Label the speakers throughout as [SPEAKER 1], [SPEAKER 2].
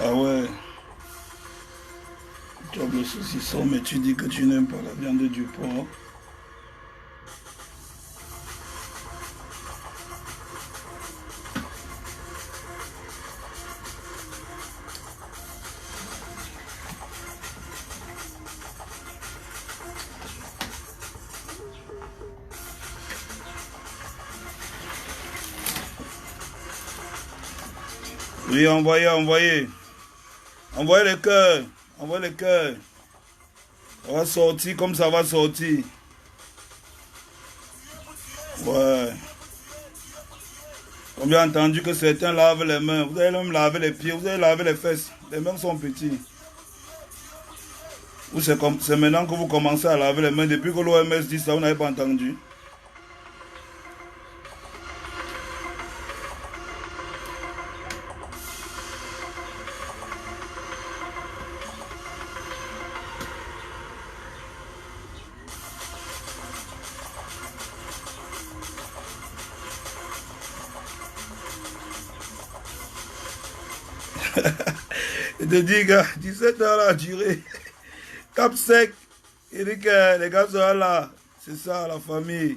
[SPEAKER 1] Ah ouais. Tu as le saucisson, mais tu dis que tu n'aimes pas la viande du porc. Oui, envoyez, envoyez. Envoyez les cœurs. Envoyez les cœurs. Ça va sortir comme ça va sortir. Ouais. Comme j'ai entendu que certains lavent les mains. Vous allez même laver les pieds. Vous allez laver les fesses. Les mains sont petits. Ou c'est maintenant que vous commencez à laver les mains. Depuis que l'OMS dit ça, vous n'avez pas entendu. Il te dit, gars, 17 heures a duré. Cap sec. Il dit que les gars sont là. C'est ça, la famille.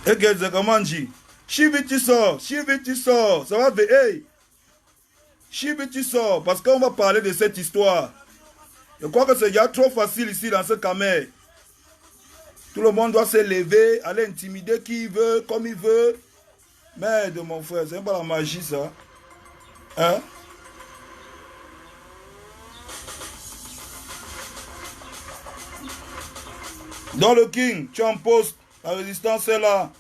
[SPEAKER 1] Et que c'est comment dit? Chibi, tu sors. Chibi, tu sors. Ça va, hey. Chibi, tu sors. Parce qu'on va parler de cette histoire. Je crois que c'est déjà trop facile ici dans ce camé. Tout le monde doit se lever, aller intimider qui il veut, comme il veut. Merde, mon frère, c'est pas la magie, ça. Hein? Dans le King, tu es en poste. La résistance est là.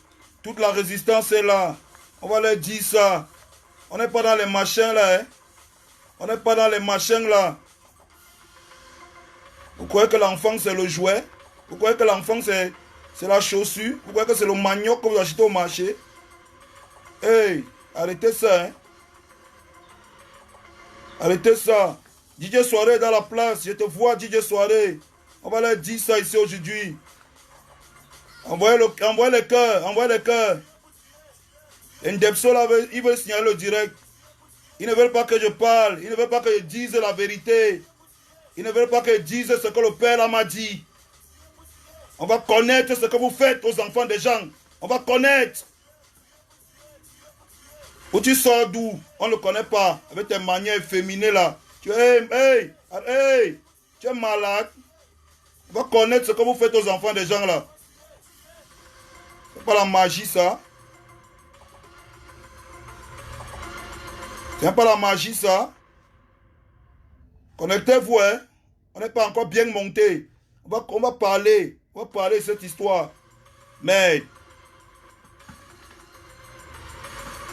[SPEAKER 1] Toute la résistance est là. On va leur dire ça. On n'est pas dans les machins, là. Hein? On n'est pas dans les machins, là. Vous croyez que l'enfant, c'est le jouet? Vous croyez que l'enfant, c'est la chaussure? Vous croyez que c'est le manioc que vous achetez au marché? Hey, arrêtez ça, hein. Arrêtez ça. DJ Soirée dans la place. Je te vois, DJ Soirée. On va leur dire ça ici aujourd'hui. Envoyez les cœurs. Envoyez les cœurs. Ndepso, là, il veut signaler le direct. Ils ne veulent pas que je parle. Ils ne veulent pas que je dise la vérité. Ils ne veulent pas que je dise ce que le père là m'a dit. On va connaître ce que vous faites aux enfants des gens. On va connaître. Où tu sors d'où? On ne le connaît pas. Avec tes manières féminines là. Tu es, hey, tu es malade. On va connaître ce que vous faites aux enfants des gens là. C'est pas la magie ça. C'est pas la magie ça. Connectez-vous, hein. On n'est pas encore bien monté. On va parler. On va parler de cette histoire. Mais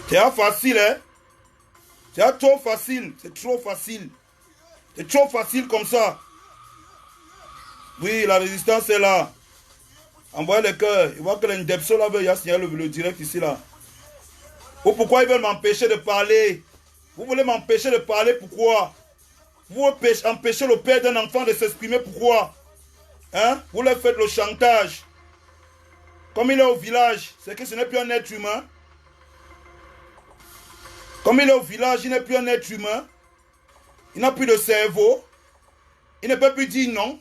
[SPEAKER 1] c'est facile, hein. C'est trop facile. C'est trop facile. C'est trop facile comme ça. Oui, la résistance est là. Envoyez les cœurs. Il voit que l'Indepso là veut signer le direct ici là. Ou pourquoi ils veulent m'empêcher de parler? Vous voulez m'empêcher de parler, pourquoi? Vous empêchez le père d'un enfant de s'exprimer, pourquoi? Hein? Vous leur faites le chantage. Comme il est au village, c'est que ce n'est plus un être humain. Comme il est au village, il n'est plus un être humain. Il n'a plus de cerveau. Il ne peut plus dire non.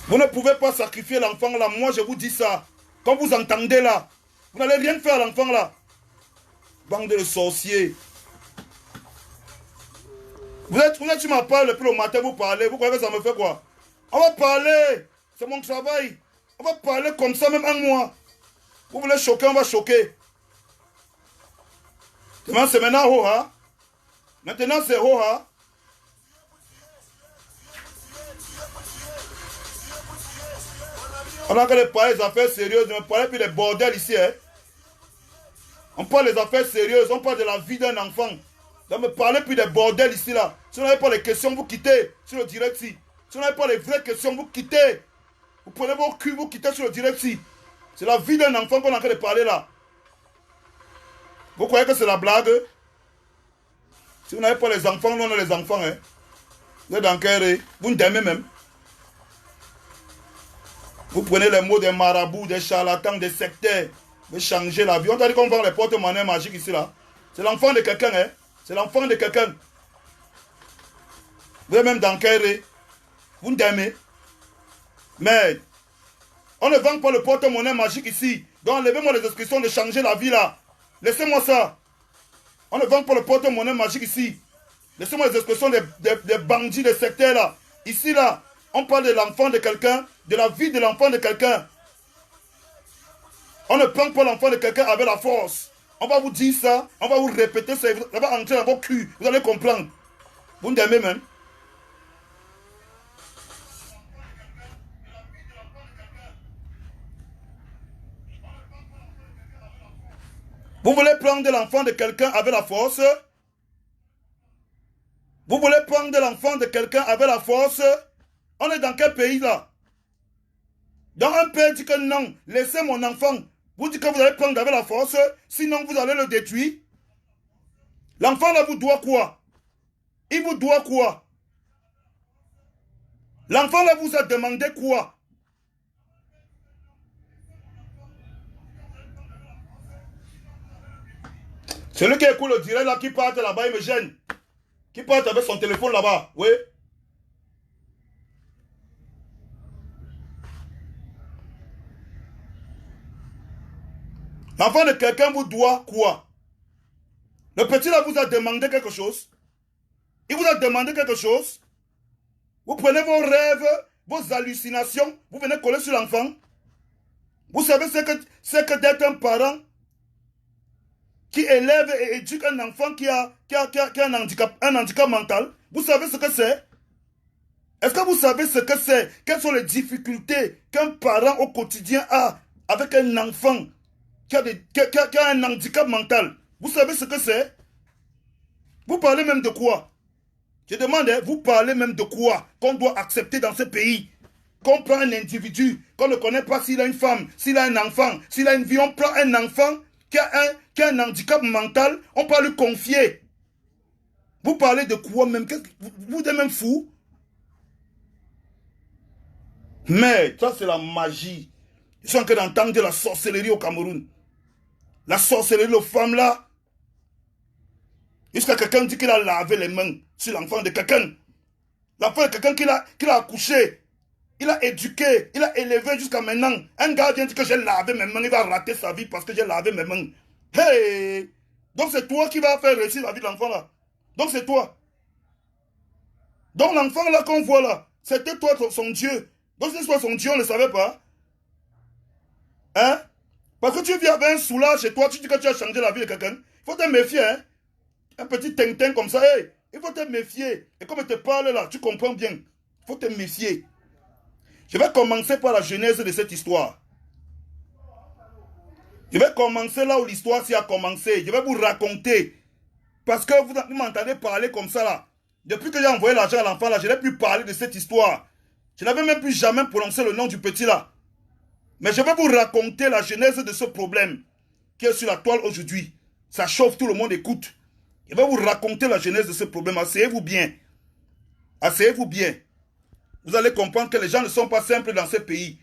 [SPEAKER 1] Vous ne pouvez pas sacrifier l'enfant là. Moi, je vous dis ça. Comme vous entendez là, vous n'allez rien faire à l'enfant là. Bande de sorciers. Vous êtes sur ma parole depuis le matin, vous parlez. Vous croyez que ça me fait quoi? On va parler. C'est mon travail. On va parler comme ça, même un mois. Vous voulez choquer, on va choquer. C'est maintenant Hoha. Maintenant c'est Hoha. On a qu'à parler des affaires sérieuses. On ne parle plus des bordels ici. Hein. On parle des affaires sérieuses. On parle de la vie d'un enfant. Ne me parlez plus des bordels ici là. Si vous n'avez pas les questions, vous quittez sur le direct ici. Si vous n'avez pas les vraies questions, vous quittez. Vous prenez vos culs, vous quittez sur le direct ici. C'est la vie d'un enfant qu'on a en train de parler là. Vous croyez que c'est la blague? Si vous n'avez pas les enfants, nous on a les enfants. Hein. Vous êtes dans quel ré? Vous n'aimez même. Vous prenez les mots des marabouts, des charlatans, des sectaires. Vous changez la vie. On t'a dit qu'on vend les porte-monnaies magiques ici là. C'est l'enfant de quelqu'un, hein. C'est l'enfant de quelqu'un. Vous êtes même dans quel ré? Vous n'aimez. Mais on ne vend pas le porte-monnaie magique ici. Donc enlevez-moi les expressions de changer la vie là. Laissez-moi ça. On ne vend pas le porte-monnaie magique ici. Laissez-moi les expressions des bandits, des sectaires là. Ici là, on parle de l'enfant de quelqu'un, de la vie de l'enfant de quelqu'un. On ne prend pas l'enfant de quelqu'un avec la force. On va vous dire ça, on va vous répéter ça, ça va entrer dans vos culs. Vous allez comprendre. Vous n'aimez même. Vous voulez prendre l'enfant de quelqu'un avec la force? Vous voulez prendre l'enfant de quelqu'un avec la force? On est dans quel pays là? Dans un pays dit que non, laissez mon enfant. Vous dites que vous allez prendre avec la force, sinon vous allez le détruire. L'enfant là vous doit quoi? Il vous doit quoi? L'enfant là vous a demandé quoi? Celui qui écoute le direct là, qui part là-bas, il me gêne. Qui part avec son téléphone là-bas, oui. L'enfant de quelqu'un vous doit quoi? Le petit là vous a demandé quelque chose. Il vous a demandé quelque chose. Vous prenez vos rêves, vos hallucinations, vous venez coller sur l'enfant. Vous savez ce que d'être un parent qui élève et éduque un enfant qui a un handicap mental. Vous savez ce que c'est? Est-ce que vous savez ce que c'est? Quelles sont les difficultés qu'un parent au quotidien a avec un enfant qui a un handicap mental? Vous savez ce que c'est? Vous parlez même de quoi? Je demande, vous parlez même de quoi qu'on doit accepter dans ce pays? Qu'on prend un individu, qu'on ne connaît pas s'il a une femme, s'il a un enfant, s'il a une vie, on prend un enfant qui a un handicap mental, on peut lui confier. Vous parlez de quoi même? Vous êtes même fou? Mais ça c'est la magie. Ils sont en train d'entendre la sorcellerie au Cameroun. La sorcellerie aux femmes là. Jusqu'à quelqu'un dit qu'il a lavé les mains sur l'enfant de quelqu'un. L'enfant de quelqu'un qu'il a accouché. Il a éduqué, il a élevé jusqu'à maintenant. Un gars vient dire que j'ai lavé mes mains, il va rater sa vie parce que j'ai lavé mes mains. Hey! Donc c'est toi qui vas faire réussir la vie de l'enfant là. Donc c'est toi. Donc l'enfant là qu'on voit là, c'était toi son Dieu. Donc si c'est son Dieu, on ne le savait pas. Hein? Parce que tu viens avec un soulage chez toi, tu dis que tu as changé la vie de quelqu'un. Il faut te méfier, hein? Un petit tintin comme ça, hey, il faut te méfier. Et comme je te parle là, tu comprends bien. Il faut te méfier. Je vais commencer par la genèse de cette histoire. Je vais commencer là où l'histoire s'y a commencé. Je vais vous raconter. Parce que vous m'entendez parler comme ça là. Depuis que j'ai envoyé l'argent à l'enfant là, je n'ai plus parlé de cette histoire. Je n'avais même plus jamais prononcé le nom du petit là. Mais je vais vous raconter la genèse de ce problème qui est sur la toile aujourd'hui. Ça chauffe, tout le monde écoute. Je vais vous raconter la genèse de ce problème. Asseyez-vous bien. Asseyez-vous bien. Vous allez comprendre que les gens ne sont pas simples dans ce pays.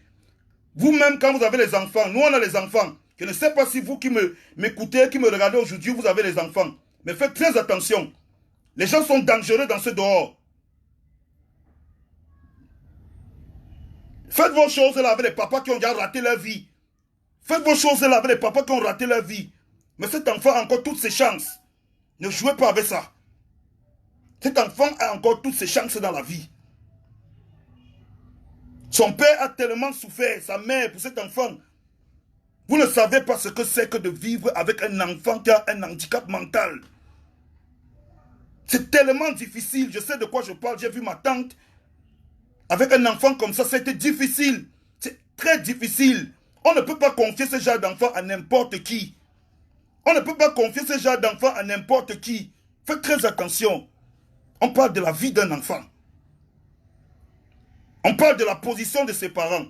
[SPEAKER 1] Vous-même, quand vous avez les enfants, nous on a les enfants. Je ne sais pas si vous qui m'écoutez, qui me regardez aujourd'hui, vous avez les enfants. Mais faites très attention. Les gens sont dangereux dans ce dehors. Faites vos choses là avec les papas qui ont déjà raté leur vie. Faites vos choses là avec les papas qui ont raté leur vie. Mais cet enfant a encore toutes ses chances. Ne jouez pas avec ça. Cet enfant a encore toutes ses chances dans la vie. Son père a tellement souffert, sa mère, pour cet enfant. Vous ne savez pas ce que c'est que de vivre avec un enfant qui a un handicap mental. C'est tellement difficile. Je sais de quoi je parle. J'ai vu ma tante avec un enfant comme ça. C'était difficile. C'est très difficile. On ne peut pas confier ce genre d'enfant à n'importe qui. On ne peut pas confier ce genre d'enfant à n'importe qui. Faites très attention. On parle de la vie d'un enfant. On parle de la position de ses parents.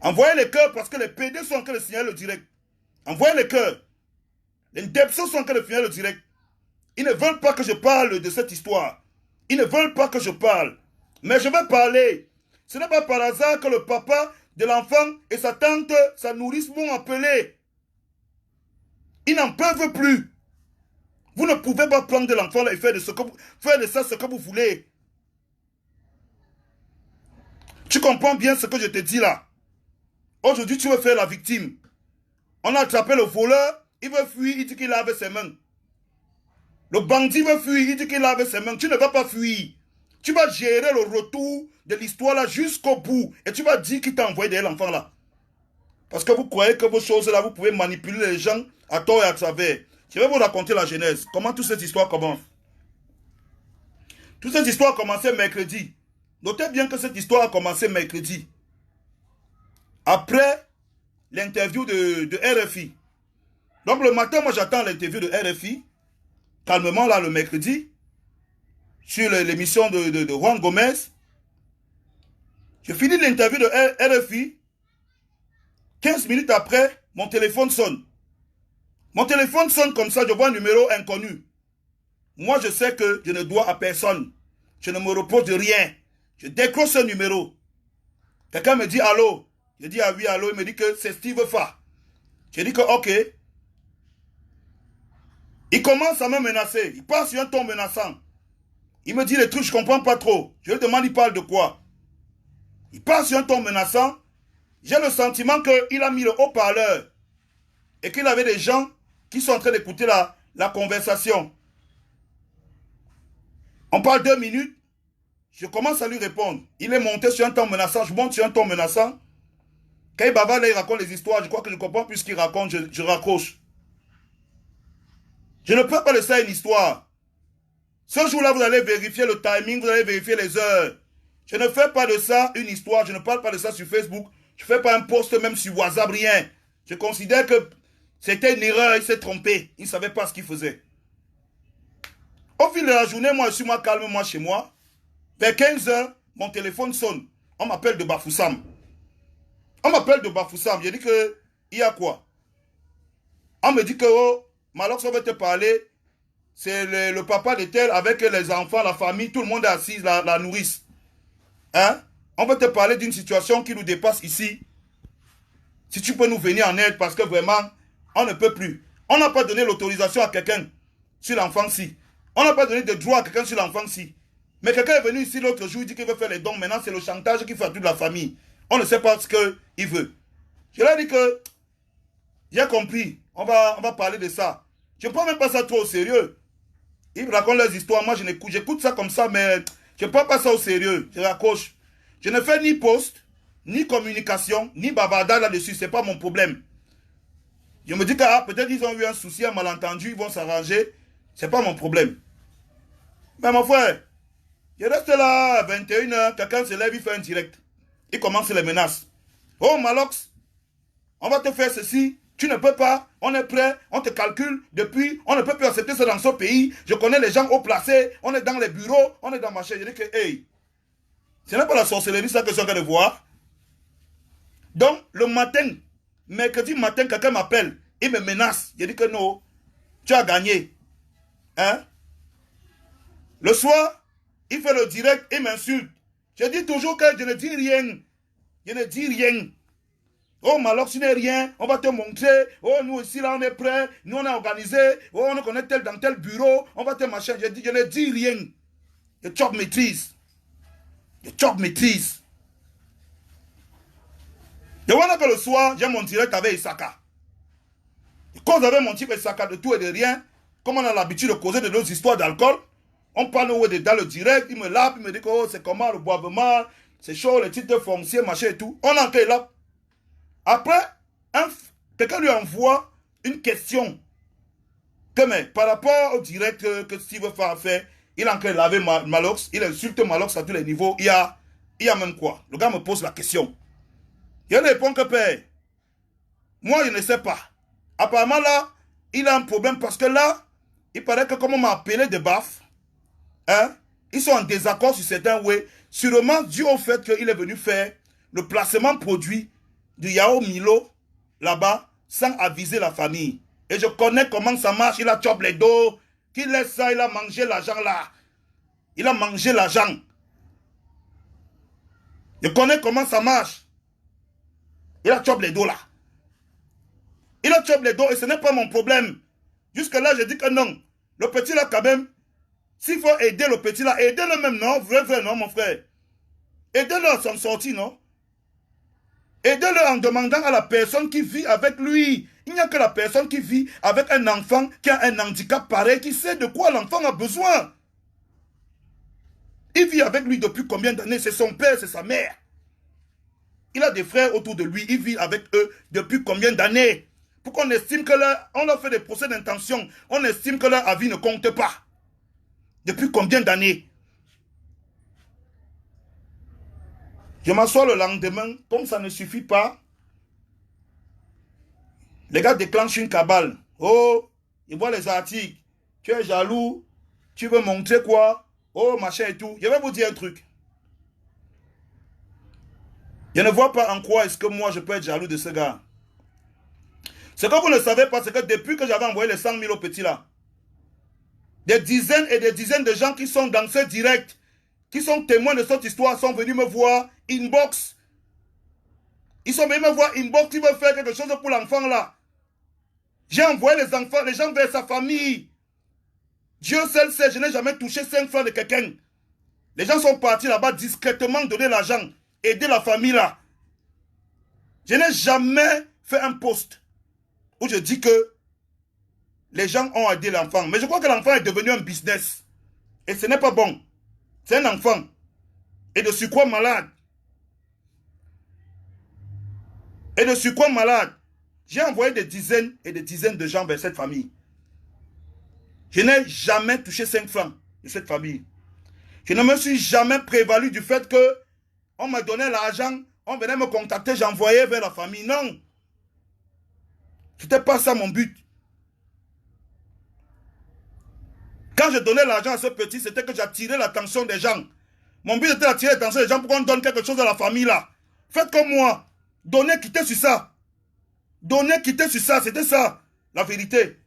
[SPEAKER 1] Envoyez les cœurs parce que les PD sont en train de signaler le direct. Envoyez les cœurs. Les Ndepso sont en train de signaler le direct. Ils ne veulent pas que je parle de cette histoire. Ils ne veulent pas que je parle. Mais je vais parler. Ce n'est pas par hasard que le papa de l'enfant et sa tante, sa nourrice m'ont appelé. Ils n'en peuvent plus. Vous ne pouvez pas prendre de l'enfant et faire de ça ce que vous voulez. Tu comprends bien ce que je te dis là. Aujourd'hui, tu veux faire la victime. On a attrapé le voleur, il veut fuir, il dit qu'il lave ses mains. Le bandit veut fuir, il dit qu'il lave ses mains. Tu ne vas pas fuir. Tu vas gérer le retour de l'histoire là jusqu'au bout. Et tu vas dire qu'il t'a envoyé derrière l'enfant là. Parce que vous croyez que vos choses là, vous pouvez manipuler les gens à tort et à travers. Je vais vous raconter la genèse. Comment toute cette histoire commence. Toute cette histoire a commencé mercredi. Notez bien que cette histoire a commencé mercredi. Après l'interview de RFI. Donc le matin, moi j'attends l'interview de RFI. Calmement là le mercredi. Sur l'émission de Juan Gomez. Je finis l'interview de RFI. 15 minutes après, mon téléphone sonne. Mon téléphone sonne comme ça, je vois un numéro inconnu. Moi, je sais que je ne dois à personne. Je ne me repose de rien. Je décroche ce numéro. Quelqu'un me dit allô. Je dis ah oui, allô. Il me dit que c'est Steve Fa. Je dis que ok. Il commence à me menacer. Il passe sur un ton menaçant. Il me dit des trucs, je ne comprends pas trop. Je lui demande, il parle de quoi? Il passe sur un ton menaçant. J'ai le sentiment qu'il a mis le haut-parleur et qu'il avait des gens qui sont en train d'écouter la conversation. On parle 2 minutes. Je commence à lui répondre. Il est monté sur un ton menaçant. Je monte sur un ton menaçant. Quand il bavarde, là, il raconte les histoires. Je crois que je comprends plus ce qu'il raconte. Je raccroche. Je ne peux pas laisser une histoire. Ce jour-là, vous allez vérifier le timing. Vous allez vérifier les heures. Je ne fais pas de ça une histoire. Je ne parle pas de ça sur Facebook. Je ne fais pas un post même sur WhatsApp, rien. Je considère que c'était une erreur. Il s'est trompé. Il ne savait pas ce qu'il faisait. Au fil de la journée, moi, je suis calme, moi, chez moi. Vers 15 h, mon téléphone sonne. On m'appelle de Bafoussam. On m'appelle de Bafoussam. J'ai dit que, il y a quoi? On me dit que, oh, Malox, on va te parler. C'est le papa de tel avec les enfants, la famille, tout le monde est assis, la nourrice. Hein? On va te parler d'une situation qui nous dépasse ici. Si tu peux nous venir en aide, parce que vraiment, on ne peut plus. On n'a pas donné l'autorisation à quelqu'un sur l'enfant-ci. On n'a pas donné de droit à quelqu'un sur l'enfant-ci. Mais quelqu'un est venu ici l'autre jour, il dit qu'il veut faire les dons. Maintenant, c'est le chantage qu'il fait à toute la famille. On ne sait pas ce qu'il veut. Je leur ai dit que, j'ai compris, on va parler de ça. Je ne prends même pas ça trop au sérieux. Ils me racontent leurs histoires, moi j'écoute ça comme ça, mais je ne prends pas ça au sérieux. Je raccroche. Je ne fais ni post, ni communication, ni bavardage là-dessus, ce n'est pas mon problème. Je me dis que peut-être ils ont eu un souci, un malentendu, ils vont s'arranger. Ce n'est pas mon problème. Mais mon frère, je reste là à 21 h, quelqu'un se lève, il fait un direct. Il commence les menaces. Oh Malox, on va te faire ceci, tu ne peux pas, on est prêt, on te calcule depuis, on ne peut plus accepter ça dans ce pays. Je connais les gens haut placés, on est dans les bureaux, on est dans ma chaise. Je dis que, hey, ce n'est pas la sorcellerie ça que je suis en train de voir. Donc, le matin, mercredi matin, quelqu'un m'appelle, il me menace. Je dis que non, tu as gagné. Hein? Le soir, il fait le direct, il m'insulte. Je dis toujours que je ne dis rien. Je ne dis rien. Oh, Malox, tu n'es rien, on va te montrer. Oh, nous ici, là, on est prêts. Nous, on est organisé. Oh, on connaît tel dans tel bureau. On va te machin. Je ne dis rien. Je chope maîtrise. Je chope maîtrise. Je vois que le soir, j'ai mon direct avec Isaka. Et quand j'avais mon type Isaka de tout et de rien, comme on a l'habitude de causer de nos histoires d'alcool, on parle dans le direct, il me lappe, il me dit que oh, c'est comment le boivement, c'est chaud, les titres fonciers, machin et tout. On en là. Après, quelqu'un lui envoie une question. Que mais, par rapport au direct que Steve va faire, il a encore lavé Malox, il insulte Malox à tous les niveaux. Il y a même quoi? Le gars me pose la question. Il répond que père, moi je ne sais pas. Apparemment là, il a un problème parce que là, il paraît que comme on m'a appelé de baf, hein, ils sont en désaccord sur certains ouais, sûrement dû au fait qu'il est venu faire le placement produit du Yao Milo là-bas sans aviser la famille. Et je connais comment ça marche, il a chop les dos, qu'il laisse ça, il a mangé l'argent là. Il a mangé l'argent. Je connais comment ça marche. Il a chopé les dos là. Il a chopé les dos et ce n'est pas mon problème. Jusque-là, je dis que non. Le petit là, quand même, s'il faut aider le petit là, aidez-le même, non? Vrai, non, mon frère. Aidez-le à s'en sortir, non? Aidez-le en demandant à la personne qui vit avec lui. Il n'y a que la personne qui vit avec un enfant qui a un handicap pareil, qui sait de quoi l'enfant a besoin. Il vit avec lui depuis combien d'années? C'est son père, c'est sa mère. Il a des frères autour de lui. Il vit avec eux depuis combien d'années? Pourquoi on estime que on leur fait des procès d'intention? On estime que leur avis ne compte pas. Depuis combien d'années? Je m'assois le lendemain, comme ça ne suffit pas. Les gars déclenchent une cabale. Oh, ils voient les articles. Tu es jaloux. Tu veux montrer quoi? Oh, machin et tout. Je vais vous dire un truc. Je ne vois pas en quoi est-ce que moi je peux être jaloux de ce gars. Ce que vous ne savez pas, c'est que depuis que j'avais envoyé les 100 000 au petit là, des dizaines et des dizaines de gens qui sont dans ce direct, qui sont témoins de cette histoire, sont venus me voir inbox. Ils sont venus me voir inbox, qui veulent faire quelque chose pour l'enfant là. J'ai envoyé les enfants, les gens vers sa famille. Dieu seul sait, je n'ai jamais touché 5 francs de quelqu'un. Les gens sont partis là-bas discrètement donner l'argent, aider la famille là. Je n'ai jamais fait un post où je dis que les gens ont aidé l'enfant. Mais je crois que l'enfant est devenu un business. Et ce n'est pas bon. C'est un enfant. Et de surcroît malade. Et de surcroît malade. J'ai envoyé des dizaines et des dizaines de gens vers cette famille. Je n'ai jamais touché 5 francs de cette famille. Je ne me suis jamais prévalu du fait que on me donnait l'argent, on venait me contacter, j'envoyais vers la famille. Non. C'était pas ça mon but. Quand je donnais l'argent à ce petit, c'était que j'attirais l'attention des gens. Mon but était d'attirer l'attention des gens pour qu'on donne quelque chose à la famille là. Faites comme moi. Donnez, quittez sur ça. Donnez, quittez sur ça. C'était ça, la vérité.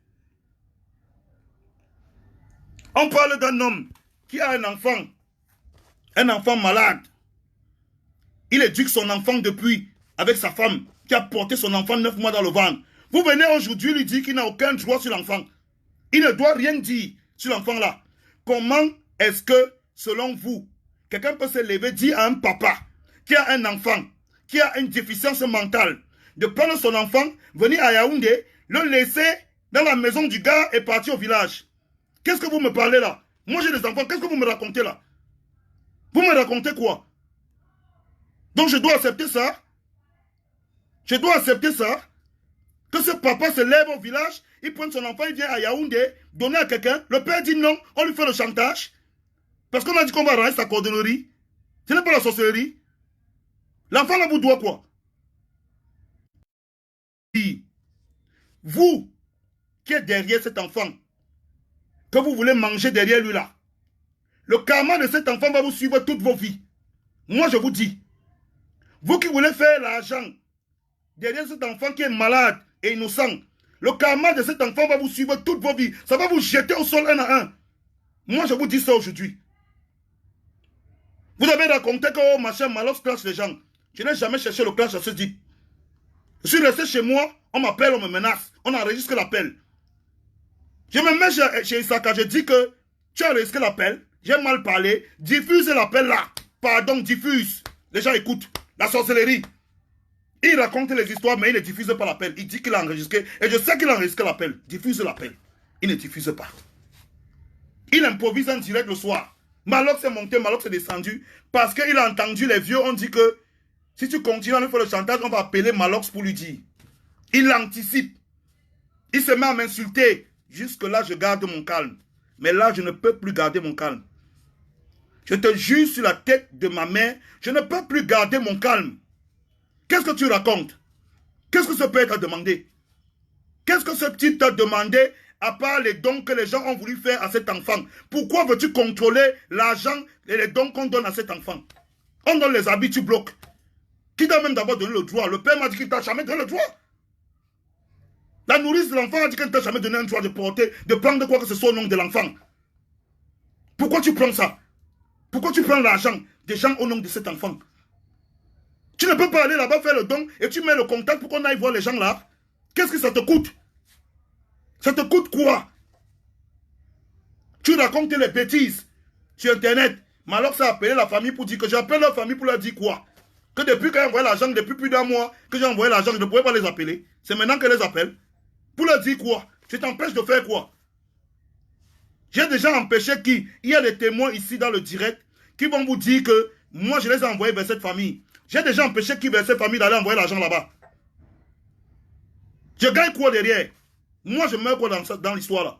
[SPEAKER 1] On parle d'un homme qui a un enfant malade. Il éduque son enfant depuis, avec sa femme, qui a porté son enfant 9 mois dans le ventre. Vous venez aujourd'hui lui dire qu'il n'a aucun droit sur l'enfant. Il ne doit rien dire sur l'enfant là. Comment est-ce que, selon vous, quelqu'un peut se lever, dire à un papa qui a un enfant, qui a une déficience mentale, de prendre son enfant, venir à Yaoundé, le laisser dans la maison du gars et partir au village? Qu'est-ce que vous me parlez là? Moi j'ai des enfants, qu'est-ce que vous me racontez là? Vous me racontez quoi? Donc je dois accepter ça? Je dois accepter ça? Que ce papa se lève au village, il prend son enfant, il vient à Yaoundé, donner à quelqu'un, le père dit non, on lui fait le chantage. Parce qu'on a dit qu'on va rendre sa cordonnerie. Ce n'est pas la sorcellerie. L'enfant là vous doit quoi? Vous, qui êtes derrière cet enfant, que vous voulez manger derrière lui là, le karma de cet enfant va vous suivre toute vos vies. Moi je vous dis, vous qui voulez faire l'argent derrière cet enfant qui est malade et innocent, le karma de cet enfant va vous suivre toute vos vies. Ça va vous jeter au sol un à un. Moi je vous dis ça aujourd'hui. Vous avez raconté que oh, machin, Malox clash les gens. Je n'ai jamais cherché le clash à ce dit. Je suis resté chez moi, on m'appelle, on me menace, on enregistre l'appel. Je me mets chez Isaka, je dis que tu as enregistré l'appel, j'ai mal parlé, diffuse l'appel là. Pardon, diffuse. Les gens écoutent. La sorcellerie. Il raconte les histoires, mais il ne diffuse pas l'appel. Il dit qu'il a enregistré, et je sais qu'il a enregistré l'appel. Diffuse l'appel. Il ne diffuse pas. Il improvise en direct le soir. Malox est monté, Malox est descendu, parce qu'il a entendu les vieux, on dit que si tu continues à lui faire le chantage, on va appeler Malox pour lui dire. Il anticipe. Il se met à m'insulter. Jusque-là, je garde mon calme. Mais là, je ne peux plus garder mon calme. Je te jure sur la tête de ma mère, je ne peux plus garder mon calme. Qu'est-ce que tu racontes? Qu'est-ce que ce père t'a demandé? Qu'est-ce que ce type t'a demandé à part les dons que les gens ont voulu faire à cet enfant? Pourquoi veux-tu contrôler l'argent et les dons qu'on donne à cet enfant? On donne les habits, tu bloques. Qui t'a même d'abord donné le droit? Le père m'a dit qu'il t'a jamais donné le droit. La nourrice de l'enfant a dit qu'elle ne t'a jamais donné un droit de porter, de prendre quoi que ce soit au nom de l'enfant. Pourquoi tu prends ça? Pourquoi tu prends l'argent des gens au nom de cet enfant? Tu ne peux pas aller là-bas faire le don et tu mets le contact pour qu'on aille voir les gens là. Qu'est-ce que ça te coûte? Ça te coûte quoi? Tu racontes les bêtises sur Internet. Mais alors ça a appelé la famille pour dire que j'appelle la famille pour leur dire quoi? Que depuis que j'ai envoyé l'argent, depuis plus d'un mois que j'ai envoyé l'argent, je ne pouvais pas les appeler. C'est maintenant que les appelle. Pour leur dire quoi? Tu t'empêches de faire quoi? J'ai déjà empêché qui? Il y a des témoins ici dans le direct qui vont vous dire que moi je les ai envoyés vers cette famille. J'ai déjà empêché qui vers cette famille d'aller envoyer l'argent là-bas. Je gagne quoi derrière? Moi je meurs quoi dans l'histoire là?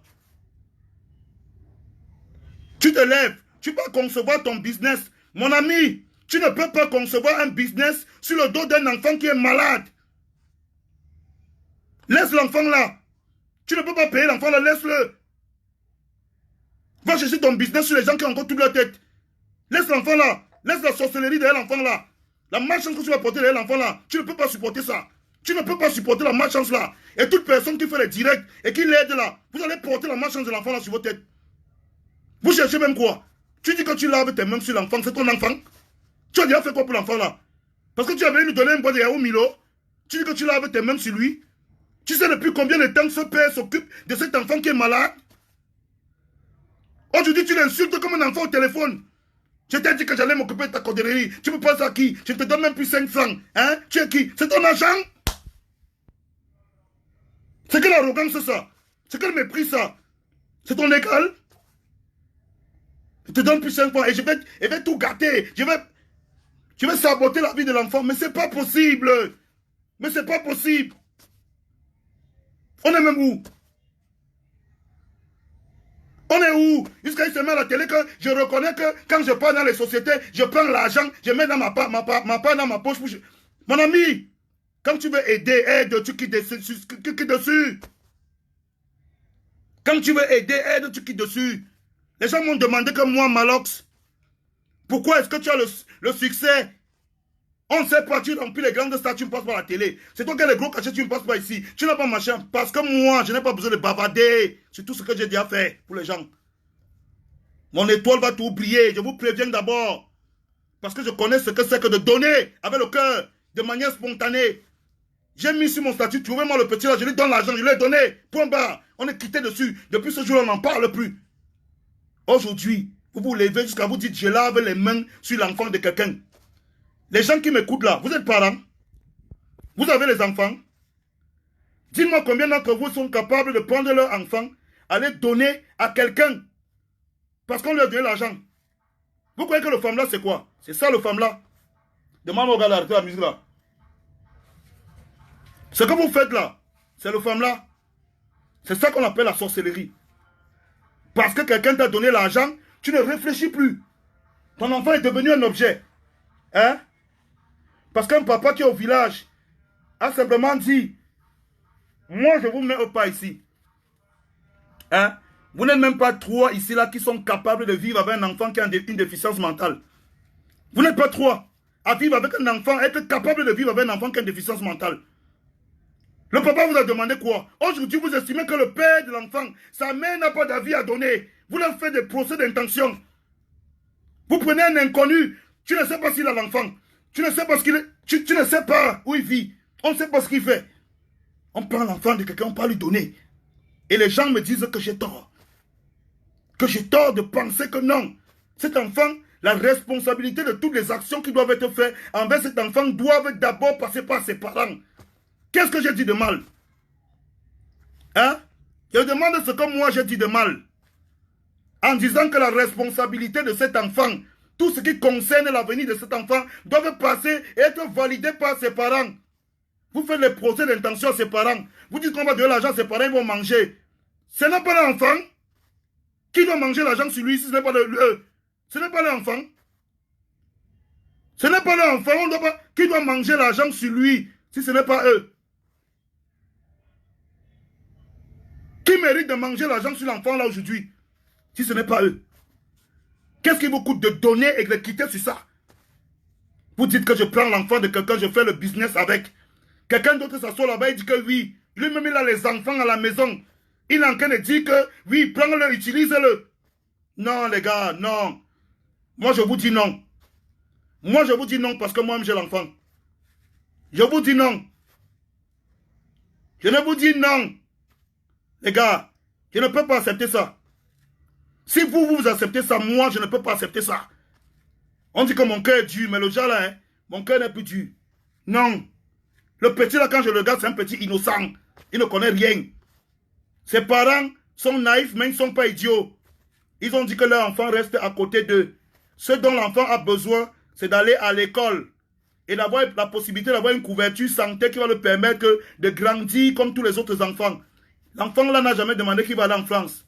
[SPEAKER 1] Tu te lèves, tu peux concevoir ton business. Mon ami, tu ne peux pas concevoir un business sur le dos d'un enfant qui est malade. Laisse l'enfant là. Tu ne peux pas payer l'enfant là, laisse-le. Va chercher ton business sur les gens qui ont encore toute leur tête. Laisse l'enfant là. Laisse la sorcellerie derrière l'enfant là. La malchance que tu vas porter derrière l'enfant là, tu ne peux pas supporter ça. Tu ne peux pas supporter la malchance là. Et toute personne qui fait les directs et qui l'aide là, vous allez porter la malchance de l'enfant là sur votre tête. Vous cherchez même quoi? Tu dis que tu laves tes mains sur l'enfant, c'est ton enfant. Tu as déjà fait quoi pour l'enfant là? Parce que tu avais nous donner un bois de Yahoo Milo. Tu dis que tu laves tes mains sur lui. Tu sais depuis combien de temps ce père s'occupe de cet enfant qui est malade? Aujourd'hui, tu l'insultes comme un enfant au téléphone. Je t'ai dit que j'allais m'occuper de ta cordonnerie. Tu me penses à qui? Je ne te donne même plus 500. Hein? Tu es qui? C'est ton argent? C'est quelle arrogance ça? C'est quel mépris ça? C'est ton égal? Je te donne plus 5 points et je vais tout gâter. Je vais saboter la vie de l'enfant. Mais c'est pas possible. Mais c'est pas possible. On est même où? On est où? Jusqu'à il se met à la télé que je reconnais que quand je pars dans les sociétés, je prends l'argent, je mets dans ma part dans ma poche. Mon ami, quand tu veux aider, aide, tu quittes dessus. Quand tu veux aider, aide, tu quittes dessus. Les gens m'ont demandé que moi, Malox, pourquoi est-ce que tu as le succès? On ne sait pas, tu remplis les grandes stars, tu ne passes pas à la télé. C'est toi qui as les gros cachets, tu ne passes pas ici. Tu n'as pas machin. Parce que moi, je n'ai pas besoin de bavarder sur tout ce que j'ai déjà fait pour les gens. Mon étoile va tout oublier, je vous préviens d'abord. Parce que je connais ce que c'est que de donner avec le cœur, de manière spontanée. J'ai mis sur mon statut, trouvez-moi le petit là, je lui donne l'argent, je lui ai donné. Point barre. On est quitté dessus. Depuis ce jour, on n'en parle plus. Aujourd'hui, vous vous levez jusqu'à vous dire, je lave les mains sur l'enfant de quelqu'un. Les gens qui m'écoutent là, vous êtes parents, vous avez les enfants. Dis-moi combien d'entre vous sont capables de prendre leur enfant, aller donner à quelqu'un parce qu'on lui a donné l'argent. Vous croyez que le femme là c'est quoi? C'est ça le femme là. Demande au gars d'arrêter la musique là. Ce que vous faites là, c'est le femme là. C'est ça qu'on appelle la sorcellerie. Parce que quelqu'un t'a donné l'argent, tu ne réfléchis plus. Ton enfant est devenu un objet. Hein? Parce qu'un papa qui est au village a simplement dit, moi je vous mets au pas ici. Hein? Vous n'êtes même pas trois ici là qui sont capables de vivre avec un enfant qui a une déficience mentale. Vous n'êtes pas trois à vivre avec un enfant, être capable de vivre avec un enfant qui a une déficience mentale. Le papa vous a demandé quoi? Aujourd'hui vous estimez que le père de l'enfant, sa mère n'a pas d'avis à donner. Vous leur faites des procès d'intention. Vous prenez un inconnu, tu ne sais pas s'il a l'enfant. Tu ne sais pas ce qu'il est. Tu ne sais pas où il vit. On ne sait pas ce qu'il fait. On prend l'enfant de quelqu'un, on peut lui donner. Et les gens me disent que j'ai tort. Que j'ai tort de penser que non. Cet enfant, la responsabilité de toutes les actions qui doivent être faites envers cet enfant doivent d'abord passer par ses parents. Qu'est-ce que j'ai dit de mal? Hein? Je demande ce que moi j'ai dit de mal. En disant que la responsabilité de cet enfant, tout ce qui concerne l'avenir de cet enfant, doit passer et être validé par ses parents. Vous faites les procès d'intention à ses parents. Vous dites qu'on va donner l'argent à ses parents, ils vont manger. Ce n'est pas l'enfant. Qui doit manger l'argent sur lui si ce n'est pas ce n'est pas l'enfant. Ce n'est pas l'enfant. Qui doit manger l'argent sur lui si ce n'est pas eux? Qui mérite de manger l'argent sur l'enfant là aujourd'hui si ce n'est pas eux? Qu'est-ce qui vous coûte de donner et de quitter sur ça? Vous dites que je prends l'enfant de quelqu'un, je fais le business avec. Quelqu'un d'autre s'assoit là-bas et dit que oui, lui-même il a les enfants à la maison. Il est en train de dire que oui, prends-le, utilise-le. Non les gars, non. Moi, je vous dis non. Moi, je vous dis non parce que moi-même, j'ai l'enfant. Je vous dis non. Je ne vous dis non. Les gars, je ne peux pas accepter ça. Si vous acceptez ça, moi, je ne peux pas accepter ça. On dit que mon cœur est dur, mais le genre là, hein, mon cœur n'est plus dur. Non. Le petit là, quand je le regarde, c'est un petit innocent. Il ne connaît rien. Ses parents sont naïfs, mais ils ne sont pas idiots. Ils ont dit que leur enfant reste à côté d'eux. Ce dont l'enfant a besoin, c'est d'aller à l'école et d'avoir la possibilité d'avoir une couverture santé qui va le permettre de grandir comme tous les autres enfants. L'enfant là n'a jamais demandé qu'il va aller en France.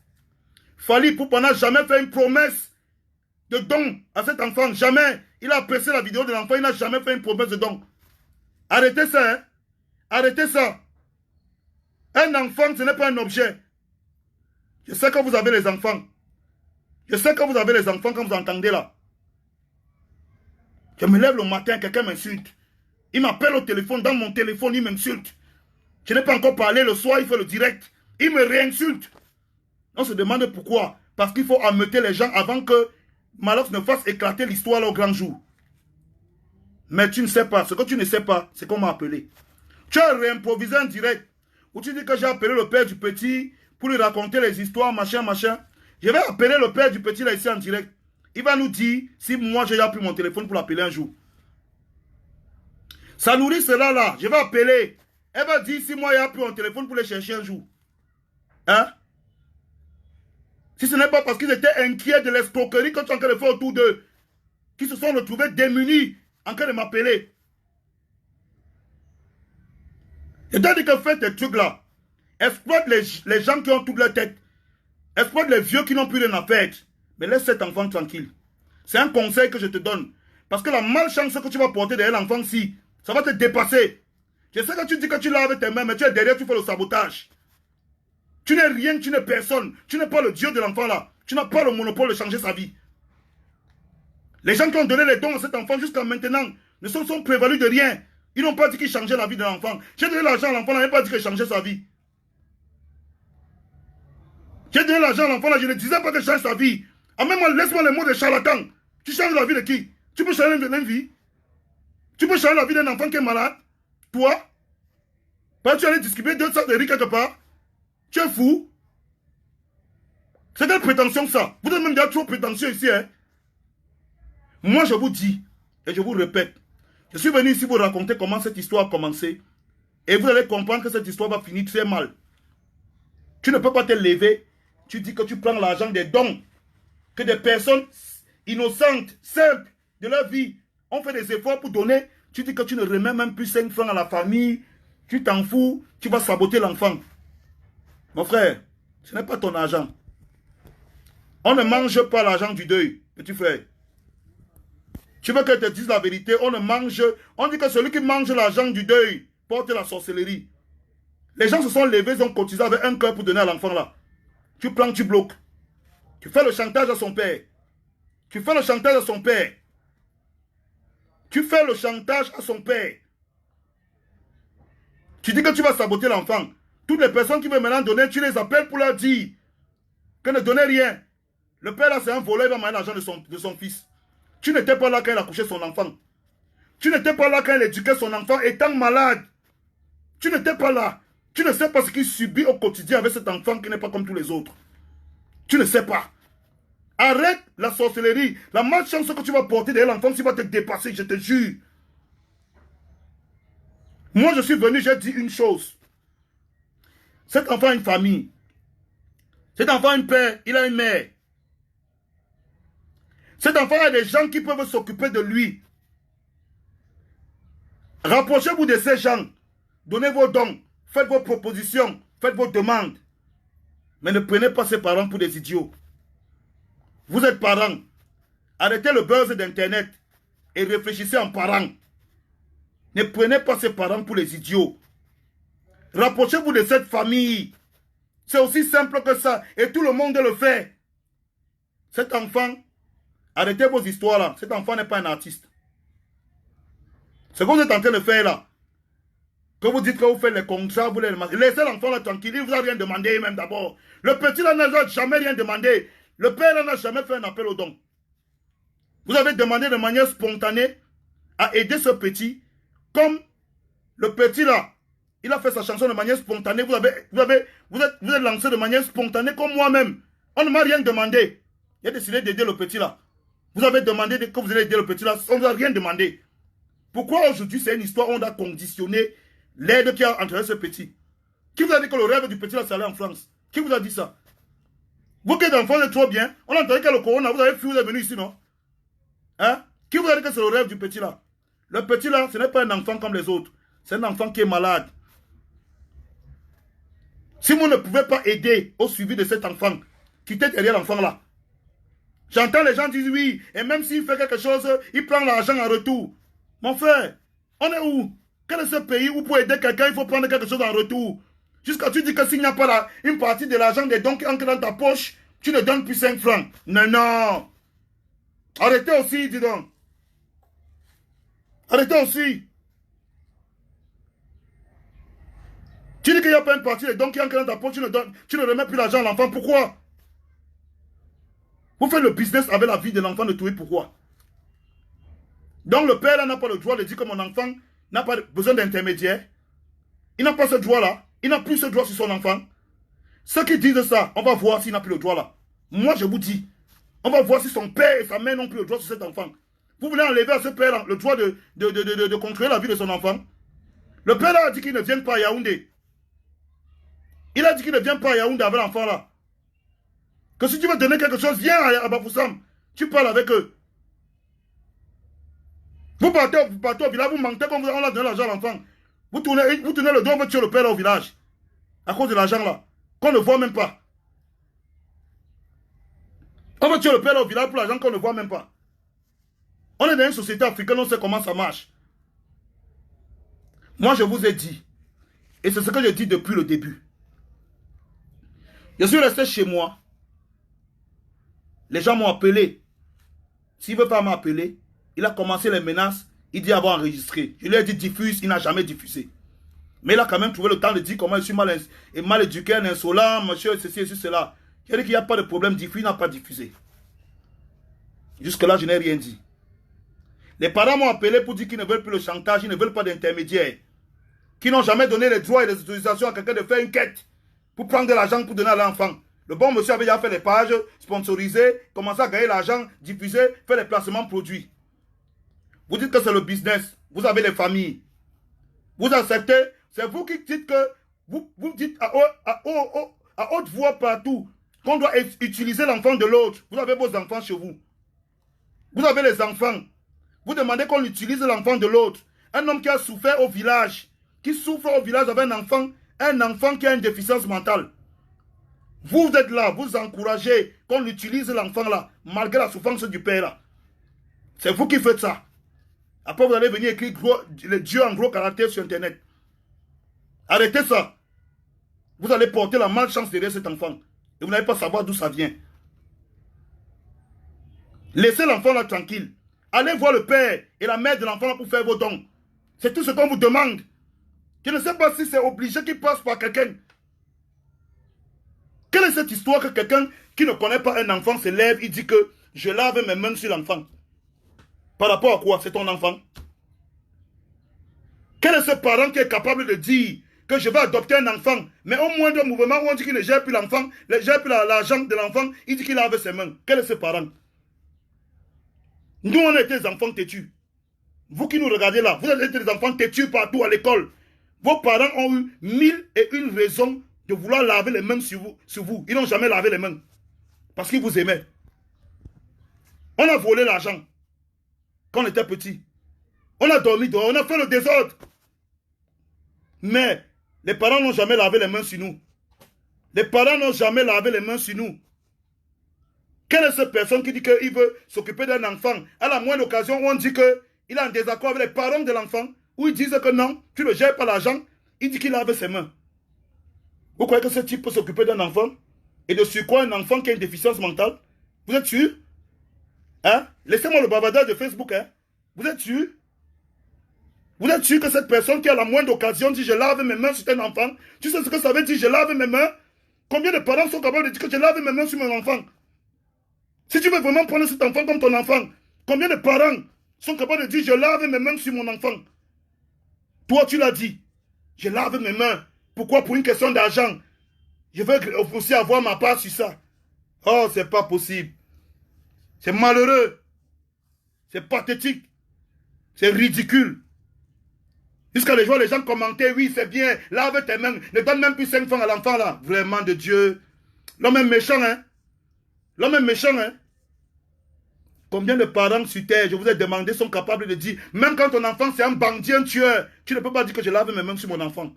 [SPEAKER 1] Fally Ipupa n'a jamais fait une promesse de don à cet enfant. Jamais. Il a apprécié la vidéo de l'enfant, il n'a jamais fait une promesse de don. Arrêtez ça, hein. Arrêtez ça. Un enfant, ce n'est pas un objet. Je sais que vous avez les enfants. Je sais que vous avez les enfants quand vous entendez là. Je me lève le matin, quelqu'un m'insulte. Il m'appelle au téléphone, dans mon téléphone, il m'insulte. Je n'ai pas encore parlé, le soir, il fait le direct. Il me réinsulte. On se demande pourquoi. Parce qu'il faut ameuter les gens avant que Malox ne fasse éclater l'histoire au grand jour. Mais tu ne sais pas. Ce que tu ne sais pas, c'est qu'on m'a appelé. Tu as réimprovisé un direct où tu dis que j'ai appelé le père du petit pour lui raconter les histoires, machin, machin. Je vais appeler le père du petit là ici en direct. Il va nous dire si moi j'ai pris mon téléphone pour l'appeler un jour. Sa nourrice là, je vais appeler. Elle va dire si moi j'ai pris mon téléphone pour les chercher un jour. Hein? Si ce n'est pas parce qu'ils étaient inquiets de l'escroquerie que tu es en train de faire autour d'eux, qui se sont retrouvés démunis en train de m'appeler. Je t'ai dit que fais tes trucs là. Exploite les gens qui ont toute leur tête. Exploite les vieux qui n'ont plus rien à faire. Mais laisse cet enfant tranquille. C'est un conseil que je te donne. Parce que la malchance que tu vas porter derrière l'enfant-ci, ça va te dépasser. Je sais que tu dis que tu l'as avec tes mains, mais tu es derrière, tu fais le sabotage. Tu n'es rien, tu n'es personne. Tu n'es pas le Dieu de l'enfant là. Tu n'as pas le monopole de changer sa vie. Les gens qui ont donné les dons à cet enfant jusqu'à maintenant ne sont prévalus de rien. Ils n'ont pas dit qu'ils changeaient la vie de l'enfant. J'ai donné l'argent à l'enfant, là, je n'ai pas dit qu'il changeait sa vie. J'ai donné l'argent à l'enfant, là, je ne disais pas que je change sa vie. En même temps, laisse-moi les mots de charlatan. Tu changes la vie de qui? Tu peux changer une vie? Tu peux changer la vie d'un enfant qui est malade? Toi? Parce que tu allais distribuer 200 de riz quelque part? Tu es fou? C'est quelle prétention ça? Vous êtes même déjà trop prétentieux ici, hein? Moi, je vous dis, et je vous répète, je suis venu ici vous raconter comment cette histoire a commencé. Et vous allez comprendre que cette histoire va finir très mal. Tu ne peux pas te lever. Tu dis que tu prends l'argent des dons. Que des personnes innocentes, simples de leur vie ont fait des efforts pour donner. Tu dis que tu ne remets même plus 5 francs à la famille. Tu t'en fous. Tu vas saboter l'enfant. Mon frère, ce n'est pas ton argent. On ne mange pas l'argent du deuil, petit frère. Tu veux que je te dise la vérité, on ne mange... On dit que celui qui mange l'argent du deuil porte la sorcellerie. Les gens se sont levés, ils ont cotisé avec un cœur pour donner à l'enfant là. Tu prends, tu bloques. Tu fais le chantage à son père. Tu fais le chantage à son père. Tu fais le chantage à son père. Tu dis que tu vas saboter l'enfant. Toutes les personnes qui veulent maintenant donner, tu les appelles pour leur dire que ne donnez rien. Le père là c'est un voleur, il va manger l'argent de son fils. Tu n'étais pas là quand il a couché son enfant. Tu n'étais pas là quand il éduquait son enfant étant malade. Tu n'étais pas là. Tu ne sais pas ce qu'il subit au quotidien avec cet enfant qui n'est pas comme tous les autres. Tu ne sais pas. Arrête la sorcellerie. La malchance que tu vas porter derrière l'enfant, tu vas te dépasser, je te jure. Moi, je suis venu, j'ai dit une chose. Cet enfant a une famille. Cet enfant a un père, il a une mère. Cet enfant a des gens qui peuvent s'occuper de lui. Rapprochez-vous de ces gens. Donnez vos dons. Faites vos propositions. Faites vos demandes. Mais ne prenez pas ses parents pour des idiots. Vous êtes parents. Arrêtez le buzz d'internet. Et réfléchissez en parents. Ne prenez pas ses parents pour les idiots. Rapprochez-vous de cette famille. C'est aussi simple que ça. Et tout le monde le fait. Cet enfant... Arrêtez vos histoires là. Cet enfant n'est pas un artiste. Ce que vous êtes en train de faire là. Que vous dites que vous faites les contrats, vous les demandez. Laissez l'enfant là tranquille. Il ne vous a rien demandé même d'abord. Le petit là n'a jamais rien demandé. Le père là n'a jamais fait un appel aux dons. Vous avez demandé de manière spontanée à aider ce petit. Comme le petit là, il a fait sa chanson de manière spontanée. Vous êtes lancé de manière spontanée comme moi-même. On ne m'a rien demandé. J'ai décidé d'aider le petit là. Vous avez demandé que vous allez aider le petit là. On ne vous a rien demandé. Pourquoi aujourd'hui c'est une histoire où on a conditionné l'aide qui a entraîné ce petit? Qui vous a dit que le rêve du petit là c'est aller en France? Qui vous a dit ça? Vous qui êtes enfant, êtes trop bien. On a entendu que le corona, vous avez fui, vous êtes venu ici, non? Hein? Qui vous a dit que c'est le rêve du petit là? Le petit là, ce n'est pas un enfant comme les autres. C'est un enfant qui est malade. Si vous ne pouvez pas aider au suivi de cet enfant, quittez derrière l'enfant là. J'entends les gens dire oui, et même s'il fait quelque chose, il prend l'argent en retour. Mon frère, on est où? Quel est ce pays où pour aider quelqu'un, il faut prendre quelque chose en retour? Jusqu'à tu dis que s'il n'y a pas une partie de l'argent des dons qui entre dans ta poche, tu ne donnes plus 5 francs. Non, non. Arrêtez aussi, dis donc. Arrêtez aussi. Tu dis qu'il n'y a pas une partie des dons qui entre dans ta poche, tu ne remets plus l'argent à l'enfant. Pourquoi? Vous faites le business avec la vie de l'enfant de tout. Pourquoi? Donc le père n'a pas le droit de dire que mon enfant n'a pas besoin d'intermédiaire. Il n'a pas ce droit-là. Il n'a plus ce droit sur son enfant. Ceux qui disent ça, on va voir s'il n'a plus le droit là. Moi, je vous dis, on va voir si son père et sa mère n'ont plus le droit sur cet enfant. Vous voulez enlever à ce père le droit de contrôler la vie de son enfant. Le père a dit qu'il ne vient pas à Yaoundé. Il a dit qu'il ne vient pas à Yaoundé avec l'enfant là. Que si tu veux donner quelque chose, viens à Bafoussam. Tu parles avec eux. Vous partez au village, vous mentez comme on a donné l'argent à l'enfant. Vous tournez le dos, on veut tuer le père là, au village. À cause de l'argent là. Qu'on ne voit même pas. On veut tuer le père là, au village pour l'argent qu'on ne voit même pas. On est dans une société africaine, on sait comment ça marche. Moi, je vous ai dit, et c'est ce que je dis depuis le début. Je suis resté chez moi. Les gens m'ont appelé. S'il ne veut pas m'appeler, il a commencé les menaces. Il dit avoir enregistré. Je lui ai dit diffuse, il n'a jamais diffusé. Mais il a quand même trouvé le temps de dire comment je suis mal éduqué, insolent, monsieur, ceci et cela. Il a dit qu'il n'y a pas de problème, diffuse, il n'a pas diffusé. Jusque-là, je n'ai rien dit. Les parents m'ont appelé pour dire qu'ils ne veulent plus le chantage, ils ne veulent pas d'intermédiaire. Qui n'ont jamais donné les droits et les autorisations à quelqu'un de faire une quête pour prendre de l'argent pour donner à l'enfant. Le bon monsieur avait déjà fait les pages sponsorisées, commencé à gagner l'argent, diffuser, faire les placements produits. Vous dites que c'est le business. Vous avez les familles. Vous acceptez. C'est vous qui dites que vous dites à haute voix partout qu'on doit utiliser l'enfant de l'autre. Vous avez vos enfants chez vous. Vous avez les enfants. Vous demandez qu'on utilise l'enfant de l'autre. Un homme qui a souffert au village, qui souffre au village avec un enfant qui a une déficience mentale. Vous êtes là, vous encouragez qu'on utilise l'enfant là, malgré la souffrance du père là. C'est vous qui faites ça. Après, vous allez venir écrire les dieux en gros caractère sur Internet. Arrêtez ça. Vous allez porter la malchance derrière cet enfant. Et vous n'allez pas savoir d'où ça vient. Laissez l'enfant là tranquille. Allez voir le père et la mère de l'enfant là pour faire vos dons. C'est tout ce qu'on vous demande. Je ne sais pas si c'est obligé qu'il passe par quelqu'un. Quelle est cette histoire que quelqu'un qui ne connaît pas un enfant se lève, il dit que je lave mes mains sur l'enfant? Par rapport à quoi? C'est ton enfant. Quel est ce parent qui est capable de dire que je vais adopter un enfant, mais au moindre mouvement où on dit qu'il ne gère plus l'enfant, ne gère plus l'argent de l'enfant, il dit qu'il lave ses mains? Quel est ce parent? Nous, on est des enfants têtus. Vous qui nous regardez là, vous êtes des enfants têtus partout à l'école. Vos parents ont eu 1001 raisons de vouloir laver les mains sur vous. Ils n'ont jamais lavé les mains. Parce qu'ils vous aimaient. On a volé l'argent quand on était petit. On a dormi dehors, on a fait le désordre. Mais les parents n'ont jamais lavé les mains sur nous. Les parents n'ont jamais lavé les mains sur nous. Quelle est cette personne qui dit qu'il veut s'occuper d'un enfant? À la moindre occasion où on dit qu'il est en désaccord avec les parents de l'enfant, où ils disent que non, tu ne gères pas l'argent, il dit qu'il lave ses mains. Vous croyez que ce type peut s'occuper d'un enfant? Et de sur quoi un enfant qui a une déficience mentale? Vous êtes sûr? Hein? Laissez-moi le bavardage de Facebook. Hein? Vous êtes sûr? Vous êtes sûr que cette personne qui a la moindre occasion dit je lave mes mains sur un enfant? Tu sais ce que ça veut dire je lave mes mains? Combien de parents sont capables de dire que je lave mes mains sur mon enfant? Si tu veux vraiment prendre cet enfant comme ton enfant, Combien de parents sont capables de dire, je lave mes mains sur mon enfant? Toi, tu l'as dit. Je lave mes mains. Pourquoi? Pour une question d'argent. Je veux aussi avoir ma part sur ça. Oh, c'est pas possible. C'est malheureux. C'est pathétique. C'est ridicule. Jusqu'à les jours, les gens commentaient, oui, c'est bien, lave tes mains. Ne donne même plus 5 francs à l'enfant là. Vraiment de Dieu. L'homme est méchant, hein. L'homme est méchant, hein. Combien de parents sur terre, je vous ai demandé, sont capables de dire, même quand ton enfant c'est un bandit, un tueur, tu ne peux pas dire que je lave mes mains sur mon enfant.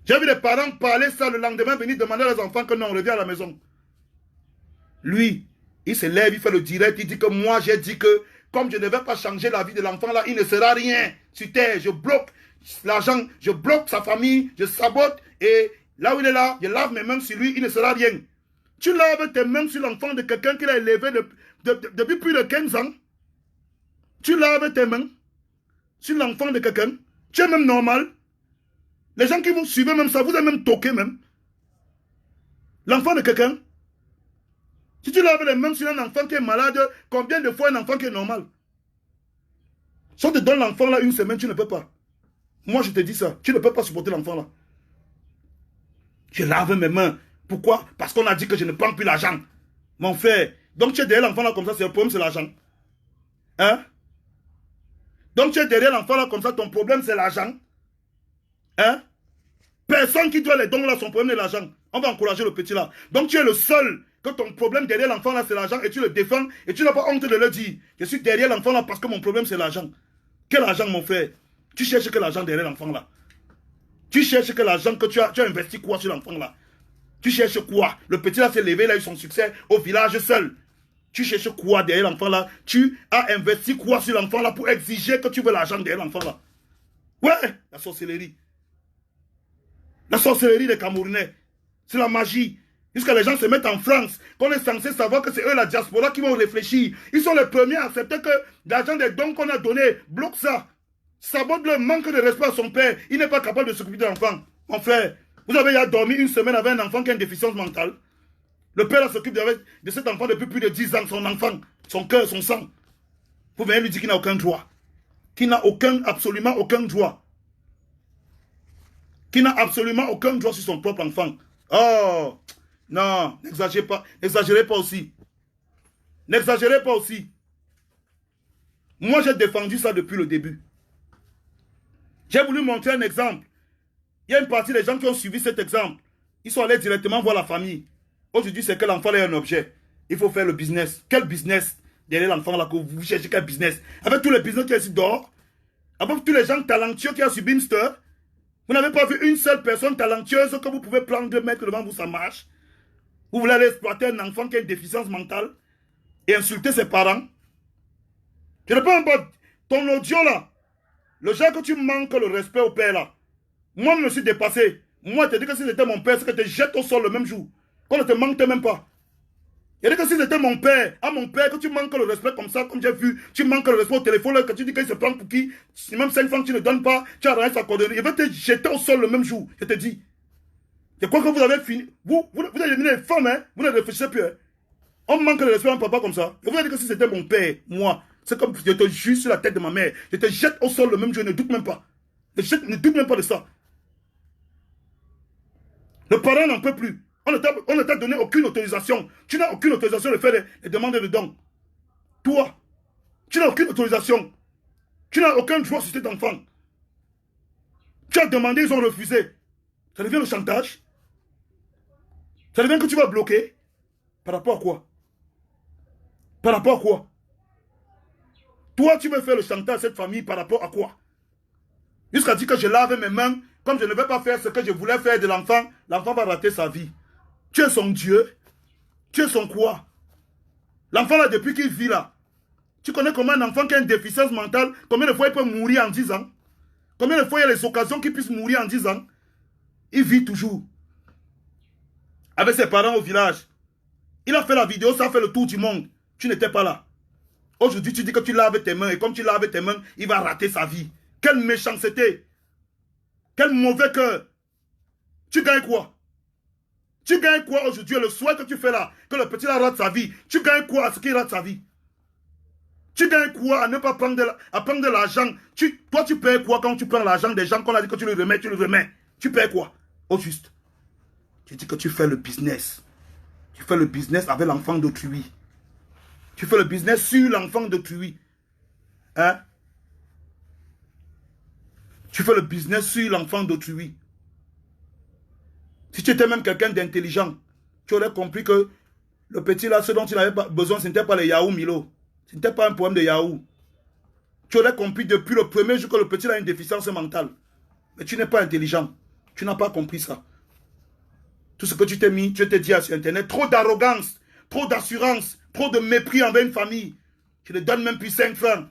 [SPEAKER 1] J'ai vu des parents parler ça le lendemain, venir demander à leurs enfants que non, on revient à la maison. Lui, il se lève, il fait le direct, il dit que moi j'ai dit que comme je ne vais pas changer la vie de l'enfant là, il ne sera rien sur terre. Je bloque l'argent, je bloque sa famille, je sabote et là où il est là, je lave mes mains sur lui, il ne sera rien. Tu laves tes mains sur l'enfant de quelqu'un qui l'a élevé depuis plus de 15 ans. Tu laves tes mains sur l'enfant de quelqu'un. Tu es même normal. Les gens qui vous suivent même ça, vous avez même toqué même. L'enfant de quelqu'un. Si tu laves les mains sur un enfant qui est malade, combien de fois un enfant qui est normal? Si on te donne l'enfant là une semaine, tu ne peux pas. Moi je te dis ça, tu ne peux pas supporter l'enfant là. Je lave mes mains. Pourquoi? Parce qu'on a dit que je ne prends plus l'argent. Mon frère, donc tu es derrière l'enfant là comme ça, c'est le problème, c'est l'argent. Hein? Donc tu es derrière l'enfant là comme ça, ton problème c'est l'argent. Hein? Personne qui doit les dons là, son problème c'est l'argent. On va encourager le petit là. Donc tu es le seul que ton problème derrière l'enfant là c'est l'argent et tu le défends et tu n'as pas honte de le dire. Je suis derrière l'enfant là parce que mon problème c'est l'argent. Quel argent mon frère? Tu cherches que l'argent derrière l'enfant là? Tu cherches que l'argent que tu as investi quoi sur l'enfant là? Tu cherches quoi? Le petit là s'est levé, il a eu son succès au village seul. Tu cherches quoi derrière l'enfant là? Tu as investi quoi sur l'enfant là pour exiger que tu veux l'argent derrière l'enfant là? Ouais, la sorcellerie. La sorcellerie des Camerounais. C'est la magie. Jusqu'à les gens se mettent en France, qu'on est censé savoir que c'est eux la diaspora qui vont réfléchir. Ils sont les premiers à accepter que l'argent des dons qu'on a donné bloque ça. Sabote le manque de respect à son père. Il n'est pas capable de s'occuper de l'enfant. Mon frère, vous avez déjà dormi une semaine avec un enfant qui a une déficience mentale. Le père s'occupe de cet enfant depuis plus de 10 ans, son enfant, son cœur, son sang. Vous venez lui dire qu'il n'a aucun droit. Qu'il n'a absolument aucun droit. Qu'il n'a absolument aucun droit sur son propre enfant. Oh, non, n'exagérez pas. N'exagérez pas aussi. N'exagérez pas aussi. Moi, j'ai défendu ça depuis le début. J'ai voulu montrer un exemple. Il y a une partie des gens qui ont suivi cet exemple. Ils sont allés directement voir la famille. Aujourd'hui, c'est que l'enfant est un objet. Il faut faire le business. Quel business derrière l'enfant là que vous cherchez? Quel business? Avec tous les business qui sont ici dehors, avec tous les gens talentueux qui ont sur Beamster, vous n'avez pas vu une seule personne talentueuse que vous pouvez prendre, mettre devant vous, ça marche. Vous voulez aller exploiter un enfant qui a une déficience mentale et insulter ses parents. Je ne peux même pas. Ton audio là, le genre que tu manques le respect au père là. Moi, je me suis dépassé. Moi, je te dis que si c'était mon père, c'est que je te jette au sol le même jour. Qu'on ne te manque même pas. Je dis que si c'était mon père, à mon père, que tu manques le respect comme ça, comme j'ai vu, tu manques le respect au téléphone, là, que tu dis qu'il se prend pour qui, si même 5 francs tu ne donnes pas, tu as rien sa coordonnée. Il va te jeter au sol le même jour, je te dis. Je crois que vous avez fini. Vous avez devenu une femme, hein? Vous ne réfléchissez plus. Hein? On manque le respect à un papa comme ça. Je vous ai dit que si c'était mon père, moi, c'est comme je te jure sur la tête de ma mère, je te jette au sol le même jour, ne doute même pas. Ne doute même pas de ça. Le parent n'en peut plus. On ne t'a donné aucune autorisation. Tu n'as aucune autorisation de faire des demandes de dons. Toi, tu n'as aucune autorisation. Tu n'as aucun droit sur cet enfant. Tu as demandé, ils ont refusé. Ça devient le chantage. Ça devient que tu vas bloquer. Par rapport à quoi? Par rapport à quoi? Toi, tu veux faire le chantage à cette famille par rapport à quoi? Jusqu'à dire que je lave mes mains, comme je ne vais pas faire ce que je voulais faire de l'enfant, l'enfant va rater sa vie. Tu es son Dieu. Tu es son quoi? L'enfant là, depuis qu'il vit là, tu connais comment un enfant qui a une déficience mentale, combien de fois il peut mourir en 10 ans? Combien de fois il y a les occasions qu'il puisse mourir en 10 ans? Il vit toujours. Avec ses parents au village. Il a fait la vidéo, ça a fait le tour du monde. Tu n'étais pas là. Aujourd'hui, tu dis que tu laves tes mains, et comme tu laves tes mains, il va rater sa vie. Quelle méchanceté! Quel mauvais cœur! Tu gagnes quoi? Tu gagnes quoi aujourd'hui? Le souhait que tu fais là, que le petit là rate sa vie, tu gagnes quoi à ce qu'il rate sa vie? Tu gagnes quoi à ne pas prendre de l'argent? Toi, tu payes quoi quand tu prends l'argent des gens qu'on a dit que tu le remets, tu le remets? Tu payes quoi? Au juste. Tu dis que tu fais le business. Tu fais le business avec l'enfant d'autrui. Tu fais le business sur l'enfant d'autrui. Hein? Tu fais le business sur l'enfant d'autrui. Si tu étais même quelqu'un d'intelligent, tu aurais compris que le petit là, ce dont il avait besoin, ce n'était pas le Yahoo Milo. Ce n'était pas un problème de Yahoo. Tu aurais compris depuis le premier jour que le petit a une déficience mentale. Mais tu n'es pas intelligent. Tu n'as pas compris ça. Tout ce que tu t'es mis, tu t'es dit sur Internet, trop d'arrogance, trop d'assurance, trop de mépris envers une famille. Je ne donne même plus 5 francs.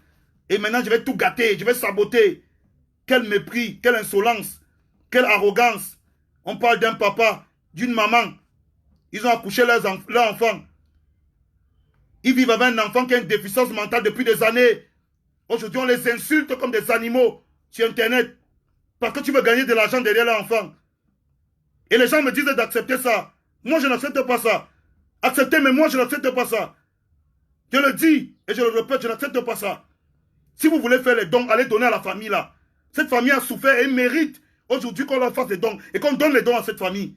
[SPEAKER 1] Et maintenant, je vais tout gâter, je vais saboter. Quel mépris, quelle insolence, quelle arrogance. On parle d'un papa, d'une maman. Ils ont accouché leur enfant. Ils vivent avec un enfant qui a une déficience mentale depuis des années. Aujourd'hui, on les insulte comme des animaux sur Internet. Parce que tu veux gagner de l'argent derrière l'enfant. Et les gens me disent d'accepter ça. Moi, je n'accepte pas ça. Acceptez, mais moi, je n'accepte pas ça. Je le dis et je le répète, je n'accepte pas ça. Si vous voulez faire les dons, allez donner à la famille là. Cette famille a souffert et mérite aujourd'hui qu'on leur fasse des dons et qu'on donne les dons à cette famille.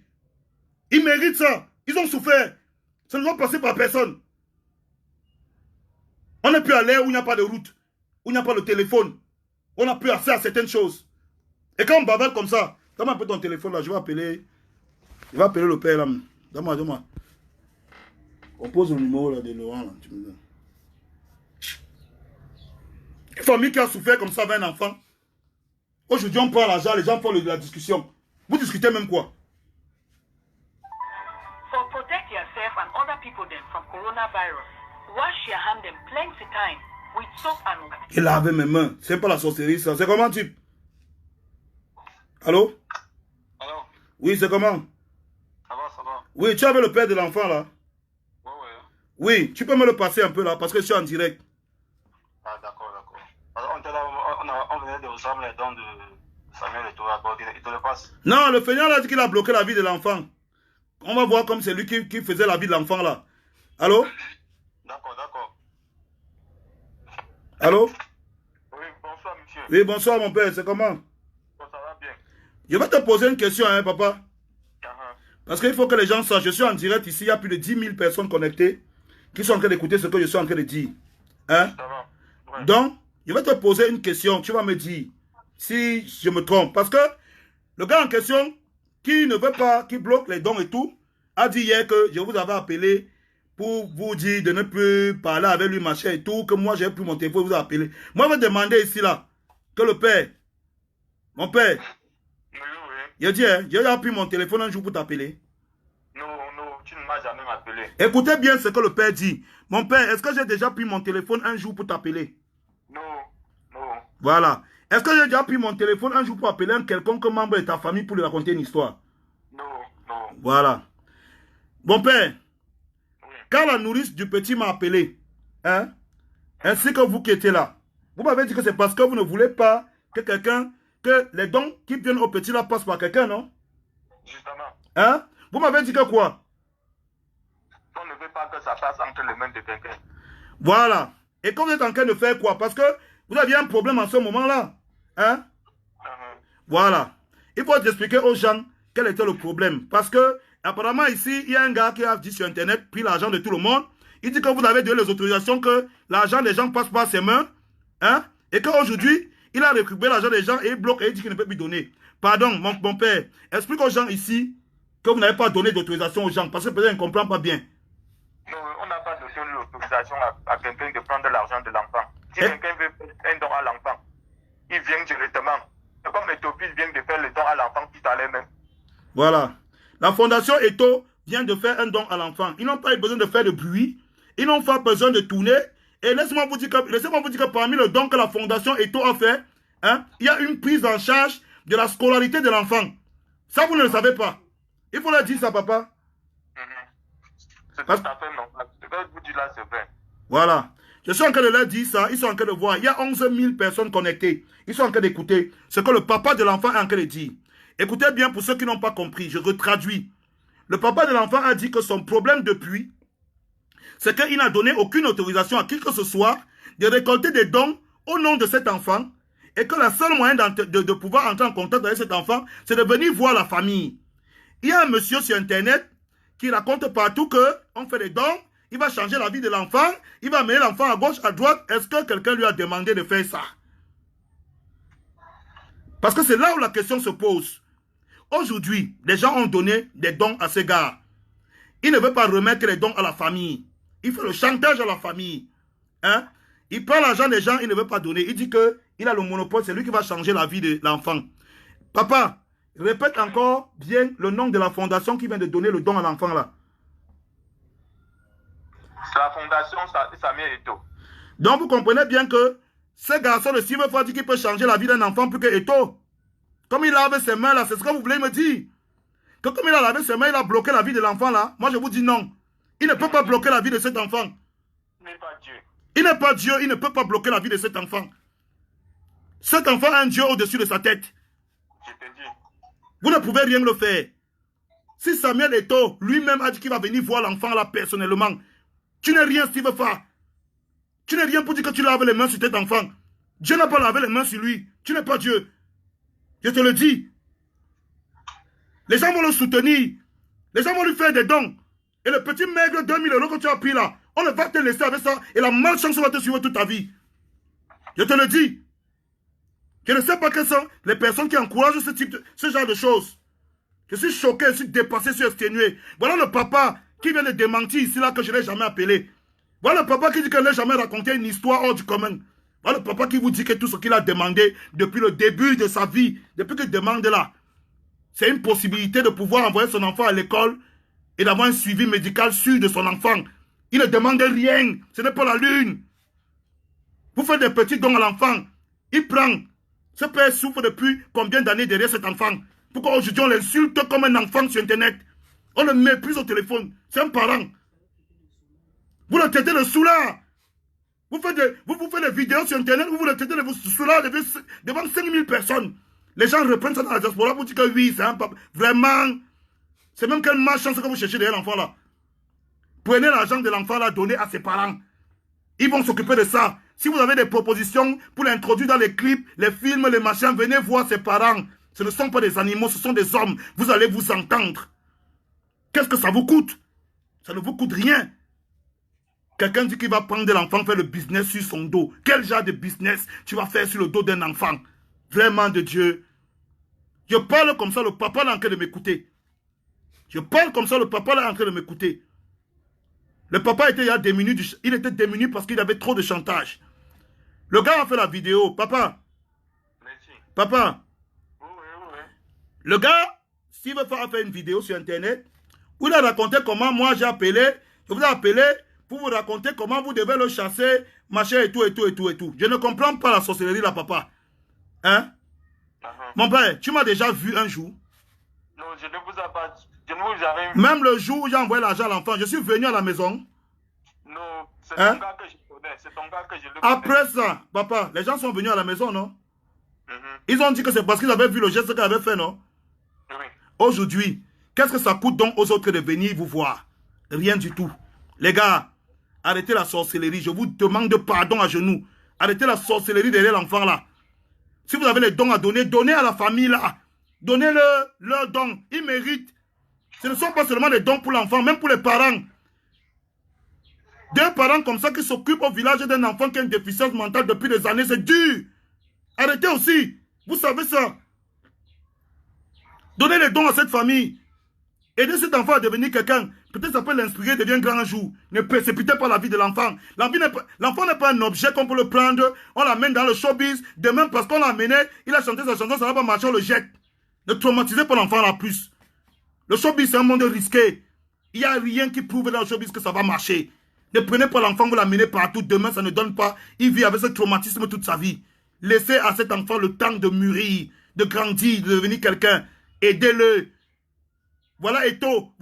[SPEAKER 1] Ils méritent ça. Ils ont souffert. Ça ne doit passer par personne. On n'est plus à l'ère où il n'y a pas de route, où il n'y a pas de téléphone. On n'a plus accès à certaines choses. Et quand on bavale comme ça, donne-moi un peu ton téléphone là, je vais appeler le père là. Donne-moi. On pose le numéro là de Laurent là. Tu me donnes. Une famille qui a souffert comme ça avec un enfant. Aujourd'hui on prend l'argent, les gens font la discussion. Vous discutez même quoi?
[SPEAKER 2] For protect yourself and other people then from coronavirus, wash your hands plenty time with soap and water.
[SPEAKER 1] Et laver mes mains. C'est pas la sorcellerie ça. C'est comment type? Allô?
[SPEAKER 3] Allô?
[SPEAKER 1] Oui, c'est comment?
[SPEAKER 3] Ça va, ça va.
[SPEAKER 1] Oui, tu avais le père de l'enfant là?
[SPEAKER 3] Ouais.
[SPEAKER 1] Oui, tu peux me le passer un peu là parce que je suis en direct.
[SPEAKER 3] Ah, d'accord. Alors, on venait de recevoir les dons de Samuel et toi, il te le passe.
[SPEAKER 1] Non, le feignant a dit qu'il a bloqué la vie de l'enfant. On va voir comme c'est lui qui faisait la vie de l'enfant là. Allô?
[SPEAKER 3] D'accord.
[SPEAKER 1] Allô?
[SPEAKER 3] Oui, bonsoir, monsieur.
[SPEAKER 1] Oui, bonsoir mon père, c'est comment?
[SPEAKER 3] Bon, ça va bien.
[SPEAKER 1] Je vais te poser une question, hein, papa.
[SPEAKER 3] Uh-huh.
[SPEAKER 1] Parce qu'il faut que les gens sachent, je suis en direct ici, il y a plus de 10 000 personnes connectées qui sont en train d'écouter ce que je suis en train de dire. Hein?
[SPEAKER 3] Ça va. Ouais.
[SPEAKER 1] Donc, je vais te poser une question, tu vas me dire si je me trompe. Parce que le gars en question, qui ne veut pas, qui bloque les dons et tout, a dit hier que je vous avais appelé pour vous dire de ne plus parler avec lui, machin et tout, que moi j'ai pris mon téléphone, vous avez appelé. Moi, je vais demander ici, là, que le père, mon père,
[SPEAKER 3] Oui.
[SPEAKER 1] il a dit, hein, j'ai déjà pris mon téléphone un jour pour t'appeler.
[SPEAKER 3] Non, tu ne m'as jamais appelé.
[SPEAKER 1] Écoutez bien ce que le père dit. Mon père, est-ce que j'ai déjà pris mon téléphone un jour pour t'appeler?
[SPEAKER 3] Non.
[SPEAKER 1] Voilà. Est-ce que j'ai déjà pris mon téléphone un jour pour appeler un quelconque membre de ta famille pour lui raconter une histoire?
[SPEAKER 3] Non.
[SPEAKER 1] Voilà. Mon père,
[SPEAKER 3] Oui.
[SPEAKER 1] quand la nourrice du petit m'a appelé, hein, ainsi que vous qui étiez là, vous m'avez dit que c'est parce que vous ne voulez pas que les dons qui viennent au petit là passent par quelqu'un, non?
[SPEAKER 3] Justement.
[SPEAKER 1] Hein? Vous m'avez dit que quoi?
[SPEAKER 3] On ne veut pas que ça passe entre les mains de quelqu'un.
[SPEAKER 1] Voilà. Et quand vous êtes en train de faire quoi? Parce que vous aviez un problème en ce moment-là. Hein?
[SPEAKER 3] Uh-huh.
[SPEAKER 1] Voilà. Il faut expliquer aux gens quel était le problème. Parce que, apparemment, ici, il y a un gars qui a dit sur Internet, pris l'argent de tout le monde. Il dit que vous avez donné les autorisations que l'argent des gens passe par ses mains. Hein? Et qu'aujourd'hui, il a récupéré l'argent des gens et il bloque et il dit qu'il ne peut plus donner. Pardon, mon père, explique aux gens ici que vous n'avez pas donné d'autorisation aux gens. Parce que peut-être ils ne comprennent pas bien.
[SPEAKER 3] Non, on n'a pas donné l'autorisation à quelqu'un de prendre l'argent de l'enfant. Si quelqu'un veut un don à l'enfant, il vient directement. C'est comme Ethiopie vient de faire le don à l'enfant tout à l'heure même.
[SPEAKER 1] Voilà. La fondation Eto vient de faire un don à l'enfant. Ils n'ont pas eu besoin de faire de bruit. Ils n'ont pas besoin de tourner. Et laissez-moi vous dire que parmi le don que la fondation Eto a fait, hein, il y a une prise en charge de la scolarité de l'enfant. Ça, vous ne le savez pas. Il faut leur dire ça, papa.
[SPEAKER 3] C'est tout à fait normal. Ce que vous dites là, c'est vrai.
[SPEAKER 1] Voilà. Je suis en train de leur dire ça. Ils sont en train de voir. Il y a 11 000 personnes connectées. Ils sont en train d'écouter ce que le papa de l'enfant est en train de dire. Écoutez bien pour ceux qui n'ont pas compris. Je retraduis. Le papa de l'enfant a dit que son problème depuis, c'est qu'il n'a donné aucune autorisation à qui que ce soit de récolter des dons au nom de cet enfant et que la seule moyen de pouvoir entrer en contact avec cet enfant, c'est de venir voir la famille. Il y a un monsieur sur Internet qui raconte partout qu'on fait des dons, il va changer la vie de l'enfant, il va amener l'enfant à gauche, à droite. Est-ce que quelqu'un lui a demandé de faire ça? Parce que c'est là où la question se pose. Aujourd'hui, les gens ont donné des dons à ces gars. Il ne veut pas remettre les dons à la famille. Il fait le chantage à la famille. Hein? Il prend l'argent des gens, il ne veut pas donner. Il dit qu'il a le monopole, c'est lui qui va changer la vie de l'enfant. Papa, répète encore bien le nom de la fondation qui vient de donner le don à l'enfant là.
[SPEAKER 3] C'est la fondation Samuel Eto'o.
[SPEAKER 1] Donc vous comprenez bien que ce garçon de Silver Ford dit qu'il peut changer la vie d'un enfant plus que Eto'o. Comme il lave ses mains là, c'est ce que vous voulez me dire. Que comme il a lavé ses mains, il a bloqué la vie de l'enfant là. Moi je vous dis non. Il ne peut pas bloquer la vie de cet enfant.
[SPEAKER 3] Il n'est pas Dieu.
[SPEAKER 1] Il n'est pas Dieu, il ne peut pas bloquer la vie de cet enfant. Cet enfant a un Dieu au-dessus de sa tête.
[SPEAKER 3] Je te dis.
[SPEAKER 1] Vous ne pouvez rien le faire. Si Samuel Eto'o lui-même a dit qu'il va venir voir l'enfant là personnellement, tu n'es rien, Steve Fa. Tu n'es rien pour dire que tu laves les mains sur cet enfant. Dieu n'a pas lavé les mains sur lui. Tu n'es pas Dieu. Je te le dis. Les gens vont le soutenir. Les gens vont lui faire des dons. Et le petit maigre 2000 € que tu as pris là, on ne va te laisser avec ça. Et la malchance va te suivre toute ta vie. Je te le dis. Je ne sais pas quelles sont les personnes qui encouragent ce genre de choses. Je suis choqué, je suis dépassé, je suis exténué. Voilà le papa qui vient de démentir ici là que je ne l'ai jamais appelé. Voilà le papa qui dit qu'il n'a jamais raconté une histoire hors du commun. Voilà le papa qui vous dit que tout ce qu'il a demandé depuis le début de sa vie, depuis qu'il demande là, c'est une possibilité de pouvoir envoyer son enfant à l'école et d'avoir un suivi médical sûr de son enfant. Il ne demande rien, ce n'est pas la lune. Vous faites des petits dons à l'enfant, il prend. Ce père souffre depuis combien d'années derrière cet enfant? Pourquoi aujourd'hui on l'insulte comme un enfant sur Internet? On le méprise au téléphone, c'est un parent. Vous le traitez de soulard. Vous faites des vidéos sur Internet, vous le traitez de soulard devant 5000 personnes. Les gens reprennent ça dans la diaspora pour dire que oui, c'est un papa. Vraiment, c'est même quelle malchance que vous cherchez derrière l'enfant là. Prenez l'argent de l'enfant là, donnez à ses parents. Ils vont s'occuper de ça. Si vous avez des propositions pour l'introduire dans les clips, les films, les machins, venez voir ses parents. Ce ne sont pas des animaux, ce sont des hommes. Vous allez vous entendre. Qu'est-ce que ça vous coûte? Ça ne vous coûte rien. Quelqu'un dit qu'il va prendre de l'enfant, faire le business sur son dos. Quel genre de business tu vas faire sur le dos d'un enfant? Vraiment de Dieu. Je parle comme ça, le papa est en train de m'écouter. Je parle comme ça, le papa est en train de m'écouter. Le papa était démuni, il était démuni parce qu'il avait trop de chantage. Le gars a fait la vidéo. Papa.
[SPEAKER 3] Merci.
[SPEAKER 1] Papa.
[SPEAKER 3] Oui.
[SPEAKER 1] Le gars, Steve a fait une vidéo sur Internet où il a raconté comment moi j'ai appelé. Je vous ai appelé pour vous raconter comment vous devez le chasser, machin et tout. Je ne comprends pas la sorcellerie là, papa. Hein? Mon père, tu m'as déjà vu un jour.
[SPEAKER 3] Non, je ne vous ai pas... Je ne vous avais...
[SPEAKER 1] Même le jour où j'ai envoyé l'argent à l'enfant, je suis venu à la maison.
[SPEAKER 3] Non, c'est
[SPEAKER 1] Hein?
[SPEAKER 3] ton gars que je connais. C'est ton gars que je le connais.
[SPEAKER 1] Après ça, papa, les gens sont venus à la maison, non? Ils ont dit que c'est parce qu'ils avaient vu le geste qu'il avait fait, non?
[SPEAKER 3] Oui.
[SPEAKER 1] Aujourd'hui, qu'est-ce que ça coûte donc aux autres de venir vous voir? Rien du tout. Les gars, arrêtez la sorcellerie. Je vous demande pardon à genoux. Arrêtez la sorcellerie derrière l'enfant là. Si vous avez les dons à donner, donnez à la famille là. Donnez-leur leurs dons. Ils méritent. Ce ne sont pas seulement des dons pour l'enfant, même pour les parents. Deux parents comme ça qui s'occupent au village d'un enfant qui a une déficience mentale depuis des années, c'est dur. Arrêtez aussi. Vous savez ça. Donnez les dons à cette famille. Aidez cet enfant à devenir quelqu'un. Peut-être ça peut l'inspirer, devient grand un jour. Ne précipitez pas la vie de l'enfant. L'enfant n'est pas un objet qu'on peut le prendre. On l'amène dans le showbiz. Demain, parce qu'on l'a amené, il a chanté sa chanson, ça va pas marcher, on le jette. Ne traumatisez pas l'enfant là plus. Le showbiz, c'est un monde risqué. Il n'y a rien qui prouve dans le showbiz que ça va marcher. Ne prenez pas l'enfant, vous l'amenez partout. Demain, ça ne donne pas. Il vit avec ce traumatisme toute sa vie. Laissez à cet enfant le temps de mûrir, de grandir, de devenir quelqu'un. Aidez-le. Voilà Eto'o,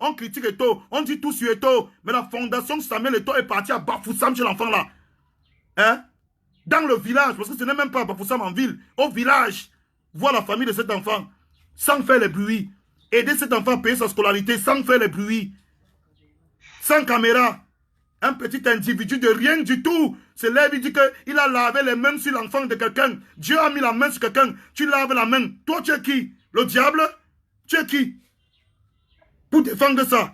[SPEAKER 1] on critique Eto'o, on dit tout sur Eto'o, mais la fondation Samuel Eto'o est partie à Bafoussam chez l'enfant là. Hein? Dans le village, parce que ce n'est même pas à Bafoussam en ville, au village, voir la famille de cet enfant, sans faire les bruits. Aider cet enfant à payer sa scolarité, sans faire les bruits. Sans caméra. un petit individu de rien du tout se lève, il dit qu'il a lavé les mains sur l'enfant de quelqu'un. Dieu a mis la main sur quelqu'un. Tu laves la main. Toi, tu es qui? Le diable? Tu es qui? Pour défendre ça.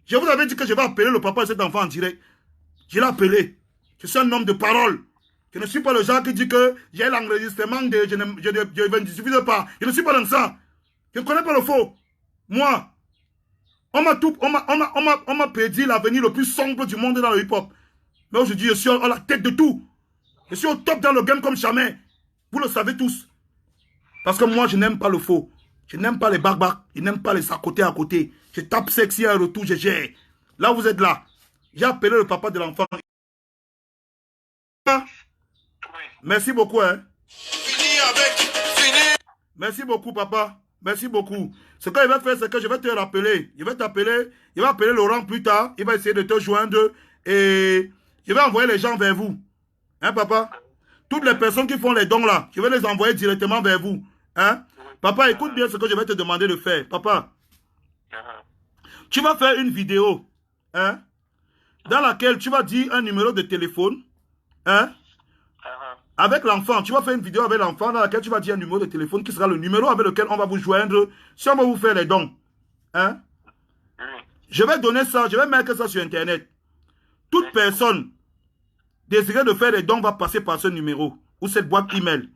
[SPEAKER 1] Je vous avais dit que je vais appeler le papa de cet enfant en direct. Je l'ai appelé. Je suis un homme de parole. Je ne suis pas le genre qui dit que j'ai l'enregistrement de je ne suffise pas. Je ne suis pas dans ça. Je ne connais pas le faux. Moi, on m'a prédit l'avenir le plus sombre du monde dans le hip-hop. Mais aujourd'hui, je suis à la tête de tout. Je suis au top dans le game comme jamais. Vous le savez tous. Parce que moi, je n'aime pas le faux. Je n'aime pas les barbares. Je n'aime pas les à côté. Je tape sexy à un retour, je gère. Là, vous êtes là. J'ai appelé le papa de l'enfant. Merci beaucoup, hein. Merci beaucoup, papa. Merci beaucoup. Ce que je vais faire, c'est que je vais te rappeler. Je vais t'appeler. Il va appeler Laurent plus tard. Il va essayer de te joindre. Et je vais envoyer les gens vers vous. Hein, papa? Toutes les personnes qui font les dons là, je vais les envoyer directement vers vous. Hein? Papa, écoute bien ce que je vais te demander de faire. Papa, tu vas faire une vidéo, hein, dans laquelle tu vas dire un numéro de téléphone, hein, avec l'enfant. Tu vas faire une vidéo avec l'enfant dans laquelle tu vas dire un numéro de téléphone qui sera le numéro avec lequel on va vous joindre si on va vous faire les dons. Hein? Je vais donner ça, je vais mettre ça sur Internet. Toute personne désirée de faire les dons va passer par ce numéro ou cette boîte email.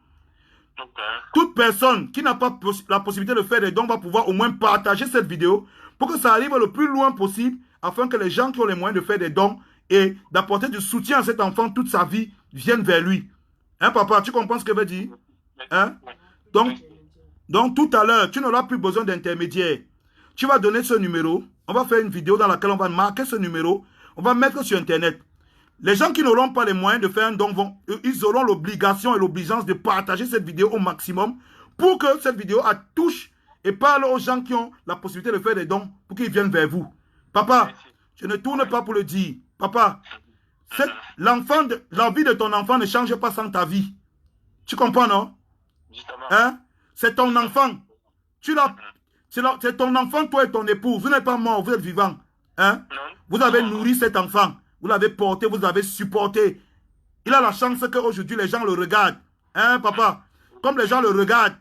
[SPEAKER 1] Toute personne qui n'a pas la possibilité de faire des dons va pouvoir au moins partager cette vidéo pour que ça arrive le plus loin possible afin que les gens qui ont les moyens de faire des dons et d'apporter du soutien à cet enfant toute sa vie viennent vers lui. Hein, papa, tu comprends ce que je veux dire? Hein? Donc, tout à l'heure, tu n'auras plus besoin d'intermédiaire. Tu vas donner ce numéro. On va faire une vidéo dans laquelle on va marquer ce numéro. On va mettre sur Internet. Les gens qui n'auront pas les moyens de faire un don, ils auront l'obligation et l'obligeance de partager cette vidéo au maximum pour que cette vidéo touche et parle aux gens qui ont la possibilité de faire des dons pour qu'ils viennent vers vous. Papa, je ne tourne pas pour le dire. Papa, la vie de ton enfant ne change pas sans ta vie. Tu comprends, non? Hein? C'est ton enfant. C'est ton enfant, toi et ton épouse. Vous n'êtes pas mort, vous êtes vivant. Hein? Vous avez nourri cet enfant. Vous l'avez porté, vous l'avez supporté. Il a la chance qu'aujourd'hui, les gens le regardent. Hein, papa? Comme les gens le regardent,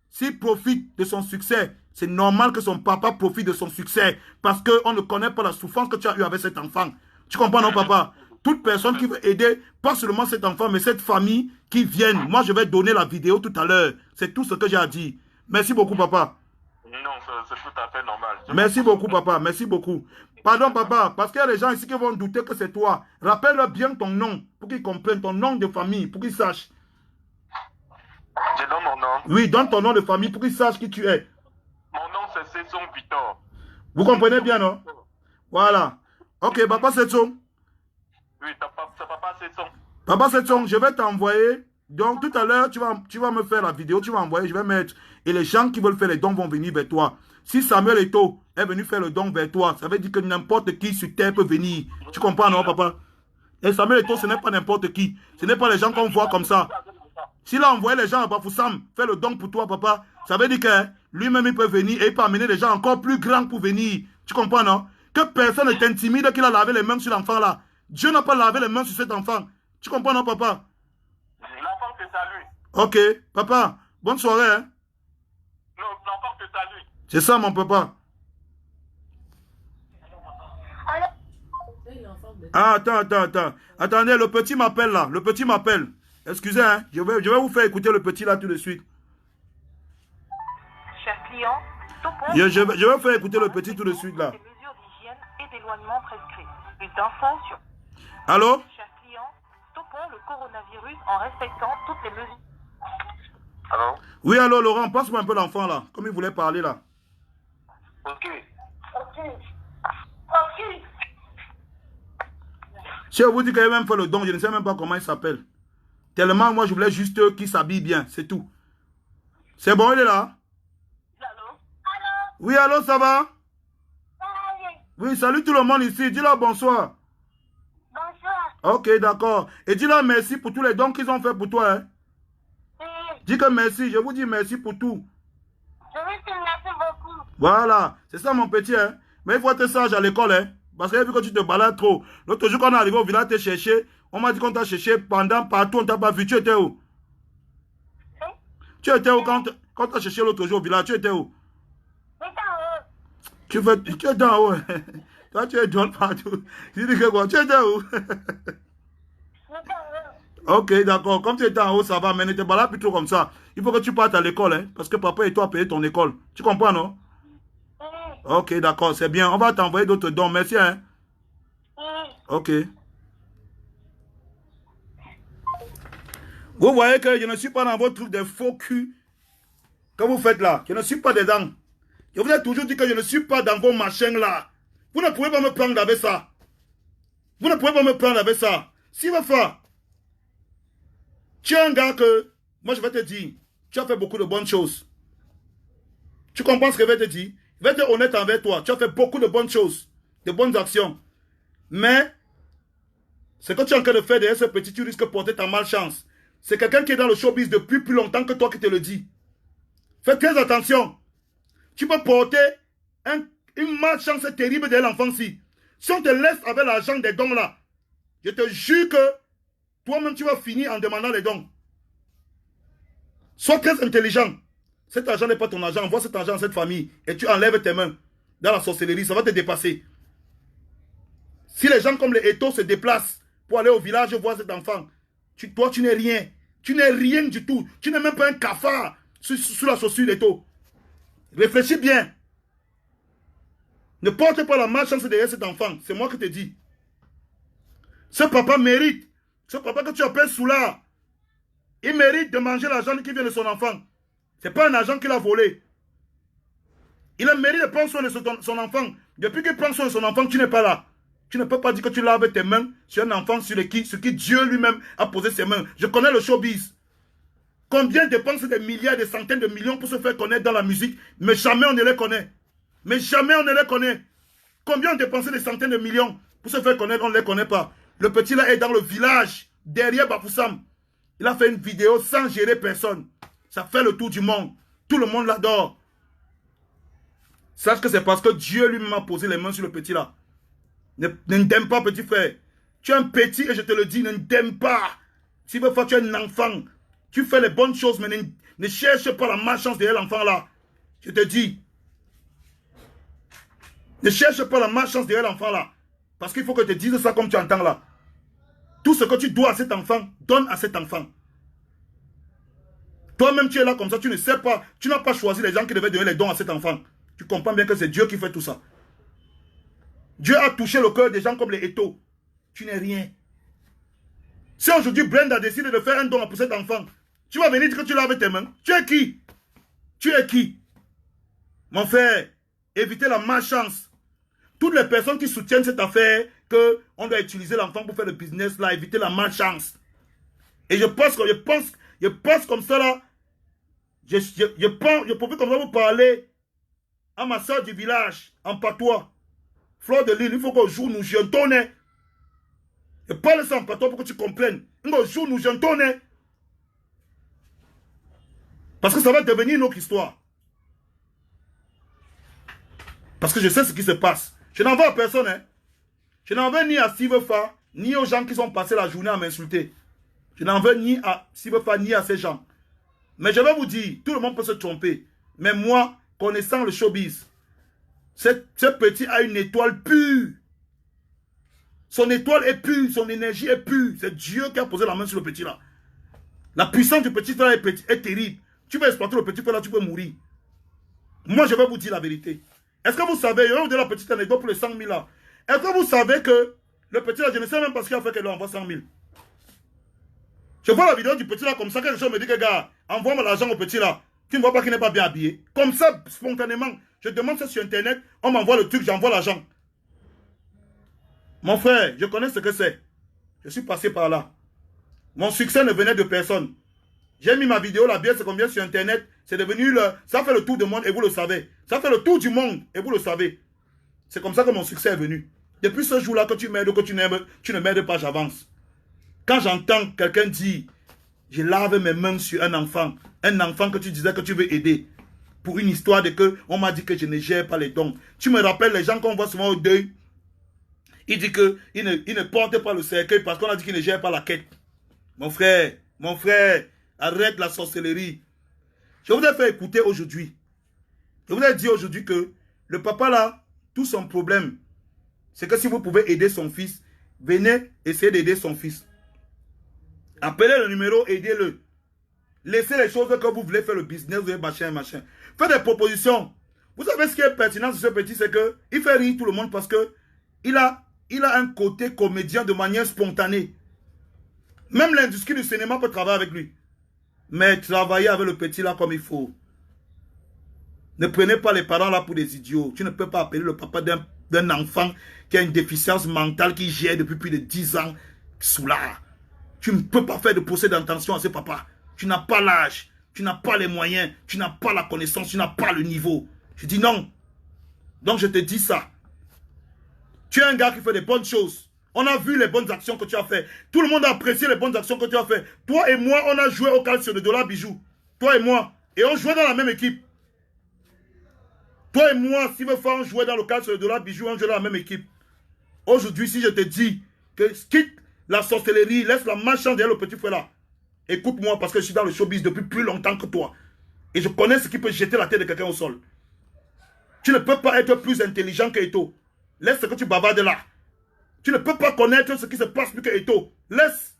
[SPEAKER 1] s'il profite de son succès, c'est normal que son papa profite de son succès. Parce qu'on ne connaît pas la souffrance que tu as eue avec cet enfant. Tu comprends, non, papa? Toute personne qui veut aider, pas seulement cet enfant, mais cette famille qui vienne. Moi, je vais donner la vidéo tout à l'heure. C'est tout ce que j'ai à dire. Merci beaucoup, papa.
[SPEAKER 3] Non, c'est tout à fait normal.
[SPEAKER 1] Merci beaucoup, papa. Merci beaucoup. Pardon, papa, parce qu'il y a des gens ici qui vont douter que c'est toi. Rappelle-leur bien ton nom, pour qu'ils comprennent ton nom de famille, pour qu'ils sachent.
[SPEAKER 3] Je donne mon nom.
[SPEAKER 1] Oui, donne ton nom de famille pour qu'ils sachent qui tu es.
[SPEAKER 3] Mon nom, c'est Setson Victor.
[SPEAKER 1] Vous comprenez bien, non? Voilà. Ok, papa Setson.
[SPEAKER 3] Oui, c'est papa Setson.
[SPEAKER 1] Papa Setson, je vais t'envoyer. Donc, tout à l'heure, tu vas me faire la vidéo, tu vas envoyer, je vais mettre. Et les gens qui veulent faire les dons vont venir vers toi. Si Samuel Eto'o est venu faire le don vers toi, ça veut dire que n'importe qui sur terre peut venir. Tu comprends, non, papa? Et Samuel Eto'o, ce n'est pas n'importe qui. Ce n'est pas les gens qu'on voit comme ça. S'il a envoyé les gens à Bafoussam faire le don pour toi, papa, ça veut dire que lui-même, il peut venir et il peut amener des gens encore plus grands pour venir. Tu comprends, non? Que personne ne t'intimide qu'il a lavé les mains sur l'enfant là. Dieu n'a pas lavé les mains sur cet enfant. Tu comprends, non, papa?
[SPEAKER 3] L'enfant te salue.
[SPEAKER 1] Ok, papa, bonne soirée, hein?
[SPEAKER 3] Non, l'enfant te salue.
[SPEAKER 1] C'est ça, mon papa. Ah, attends. Attendez, le petit m'appelle là. Le petit m'appelle. Excusez, hein. Je vais vous faire écouter le petit là tout de suite.
[SPEAKER 2] Cher client,
[SPEAKER 1] Je vais vous faire écouter le petit tout de suite là.
[SPEAKER 2] des mesures d'hygiène et d'éloignement prescrites. Plus d'infos sur...
[SPEAKER 1] Allô?
[SPEAKER 2] Cher client, stoppons le coronavirus en respectant toutes les mesures.
[SPEAKER 3] Allô?
[SPEAKER 1] Oui, allô, Laurent, passe-moi un peu l'enfant là. Comme il voulait parler là.
[SPEAKER 3] Ok.
[SPEAKER 1] Si on vous dit qu'il a même fait le don, je ne sais même pas comment il s'appelle. Tellement, moi, je voulais juste qu'il s'habille bien, c'est tout. C'est bon, il est là?
[SPEAKER 2] Allô?
[SPEAKER 1] Oui, allô, ça va? Oui, salut tout le monde ici. Dis-leur bonsoir.
[SPEAKER 4] Bonsoir.
[SPEAKER 1] Ok, d'accord. Et dis-leur merci pour tous les dons qu'ils ont fait pour toi. Hein?
[SPEAKER 4] Oui.
[SPEAKER 1] Dis que merci, je vous dis merci pour tout.
[SPEAKER 4] Je vous remercie beaucoup.
[SPEAKER 1] Voilà, c'est ça mon petit. Hein? Mais il faut être sage à l'école. Hein? Parce que j'ai vu que tu te balades trop. L'autre jour, quand on est arrivé au village, te chercher. On m'a dit qu'on t'a cherché pendant partout, on t'a pas vu. Tu étais où? Tu étais où quand t'as cherché l'autre jour au village? Tu étais où? Tu étais en haut. Toi, tu es John partout. Je dis que quoi? Tu étais où? Ok, d'accord. Comme tu étais en haut, ça va. Mais ne te balade plus trop comme ça. Il faut que tu partes à l'école, hein, parce que papa et toi payé ton école. Tu comprends, non? Ok, d'accord, c'est bien. On va t'envoyer d'autres dons. Merci, hein? Ok. Vous voyez que je ne suis pas dans votre truc de faux cul que vous faites là. Je ne suis pas dedans. Je vous ai toujours dit que je ne suis pas dans vos machins là. Vous ne pouvez pas me prendre avec ça. Vous ne pouvez pas me prendre avec ça. Si vous faites, tu es un gars que, moi je vais te dire, tu as fait beaucoup de bonnes choses. Tu comprends ce que je vais te dire? Je vais être honnête envers toi. Tu as fait beaucoup de bonnes choses, de bonnes actions. Mais, ce que tu es en train de faire derrière ce petit, tu risques de porter ta malchance. C'est quelqu'un qui est dans le showbiz depuis plus longtemps que toi qui te le dit. Fais très attention. Tu peux porter une malchance terrible derrière l'enfant-ci. Si on te laisse avec l'argent des dons là, je te jure que toi-même tu vas finir en demandant les dons. Sois très intelligent. Cet argent n'est pas ton argent. Envoie cet argent à cette famille et tu enlèves tes mains dans la sorcellerie. Ça va te dépasser. Si les gens comme les Eto se déplacent pour aller au village voir cet enfant, toi tu n'es rien. Tu n'es rien du tout. Tu n'es même pas un cafard sous la chaussure d'Eto. Réfléchis bien. Ne porte pas la malchance derrière cet enfant. C'est moi qui te dis. Ce papa mérite. Ce papa que tu appelles Soula, il mérite de manger l'argent qui vient de son enfant. Ce n'est pas un argent qu'il a volé. Il a mérite de prendre soin de son enfant. Depuis qu'il prend soin de son enfant, tu n'es pas là. Tu ne peux pas dire que tu laves tes mains sur un enfant sur qui Dieu lui-même a posé ses mains. Je connais le showbiz. Combien dépensent des milliards, des centaines de millions pour se faire connaître dans la musique, mais jamais on ne les connaît. Mais jamais on ne les connaît. Combien ont dépensé des centaines de millions pour se faire connaître, on ne les connaît pas. Le petit là est dans le village, derrière Bafoussam. Il a fait une vidéo sans gérer personne. Ça fait le tour du monde. Tout le monde l'adore. Sache que c'est parce que Dieu lui-même a posé les mains sur le petit là. Ne t'aime pas, petit frère. Tu es un petit et je te le dis, ne t'aime pas. Si veut faire, tu es un enfant. Tu fais les bonnes choses, mais ne cherche pas la malchance derrière l'enfant là. Je te dis. Ne cherche pas la malchance derrière l'enfant là. Parce qu'il faut que tu te dises ça comme tu entends là. Tout ce que tu dois à cet enfant, donne à cet enfant. Toi-même, tu es là comme ça, tu ne sais pas. Tu n'as pas choisi les gens qui devaient donner les dons à cet enfant. Tu comprends bien que c'est Dieu qui fait tout ça. Dieu a touché le cœur des gens comme les Eto. Tu n'es rien. Si aujourd'hui Brenda a décidé de faire un don pour cet enfant, tu vas venir dire que tu l'as avec tes mains. Tu es qui? Tu es qui? Mon frère, évitez la malchance. Toutes les personnes qui soutiennent cette affaire, qu'on doit utiliser l'enfant pour faire le business là, évitez la malchance. Et je pense comme ça là, je pouvais comme ça vous parler à ma soeur du village, en patois. Fleur de Lille, il faut qu'au jour nous jentons. Et parle ça en patois pour que tu comprennes. Au jour nous jentons. Parce que ça va devenir une autre histoire. Parce que je sais ce qui se passe. Je n'en veux à personne. Hein. Je n'en veux ni à Steve Fa, ni aux gens qui sont passés la journée à m'insulter. Je n'en veux ni à Steve Fa, ni à ces gens. Mais je vais vous dire, tout le monde peut se tromper. Mais moi, connaissant le showbiz, ce petit a une étoile pure. Son étoile est pure, son énergie est pure. C'est Dieu qui a posé la main sur le petit là. La puissance du petit là est terrible. Tu vas exploiter le petit là, tu peux mourir. Moi, je vais vous dire la vérité. Est-ce que vous savez, je vais vous donner la petite anecdote pour les 100 000 là. Est-ce que vous savez que le petit là, je ne sais même pas ce qu'il a fait qu'elle lui envoie 100 000. Je vois la vidéo du petit là comme ça, quelque chose me dit que gars, envoie-moi l'argent au petit là. Tu ne vois pas qu'il n'est pas bien habillé. Comme ça, spontanément, je demande ça sur internet, on m'envoie le truc, j'envoie l'argent. Mon frère, je connais ce que c'est. Je suis passé par là. Mon succès ne venait de personne. J'ai mis ma vidéo, la bière, c'est combien sur internet. C'est devenu ça fait le tour du monde et vous le savez. Ça fait le tour du monde et vous le savez. C'est comme ça que mon succès est venu. Depuis ce jour-là que tu m'aides ou que tu ne m'aides pas, j'avance. Quand j'entends quelqu'un dire, je lave mes mains sur un enfant que tu disais que tu veux aider, pour une histoire de que on m'a dit que je ne gère pas les dons. Tu me rappelles les gens qu'on voit souvent au deuil. Il dit qu'il ne porte pas le cercueil parce qu'on a dit qu'il ne gère pas la quête. Mon frère, arrête la sorcellerie. Je vous ai fait écouter aujourd'hui. Je vous ai dit aujourd'hui que le papa là, tout son problème, c'est que si vous pouvez aider son fils, venez essayer d'aider son fils. Appelez le numéro, aidez-le. Laissez les choses que vous voulez faire le business, vous machin. Faites des propositions. Vous savez ce qui est pertinent de ce petit, c'est qu'il fait rire tout le monde parce que il a un côté comédien de manière spontanée. Même l'industrie du cinéma peut travailler avec lui. Mais travaillez avec le petit là comme il faut. Ne prenez pas les parents là pour des idiots. Tu ne peux pas appeler le papa d'un enfant qui a une déficience mentale qui gère depuis plus de 10 ans sous là. Tu ne peux pas faire de procès d'intention à ce papa. Tu n'as pas l'âge, tu n'as pas les moyens, tu n'as pas la connaissance, tu n'as pas le niveau. Je dis non. Donc je te dis ça. Tu es un gars qui fait des bonnes choses. On a vu les bonnes actions que tu as fait. Tout le monde a apprécié les bonnes actions que tu as fait. Toi et moi, on a joué au calme sur le dollar bijou. Toi et moi. Et on jouait dans la même équipe. Toi et moi, si on jouait dans le calme sur le dollar bijou, on jouait dans la même équipe. Aujourd'hui, si je te dis que quitte la sorcellerie, laisse la malchance derrière le petit frère là. Écoute-moi parce que je suis dans le showbiz depuis plus longtemps que toi. Et je connais ce qui peut jeter la tête de quelqu'un au sol. Tu ne peux pas être plus intelligent que Eto. Laisse ce que tu bavardes là. Tu ne peux pas connaître ce qui se passe plus que Eto. Laisse.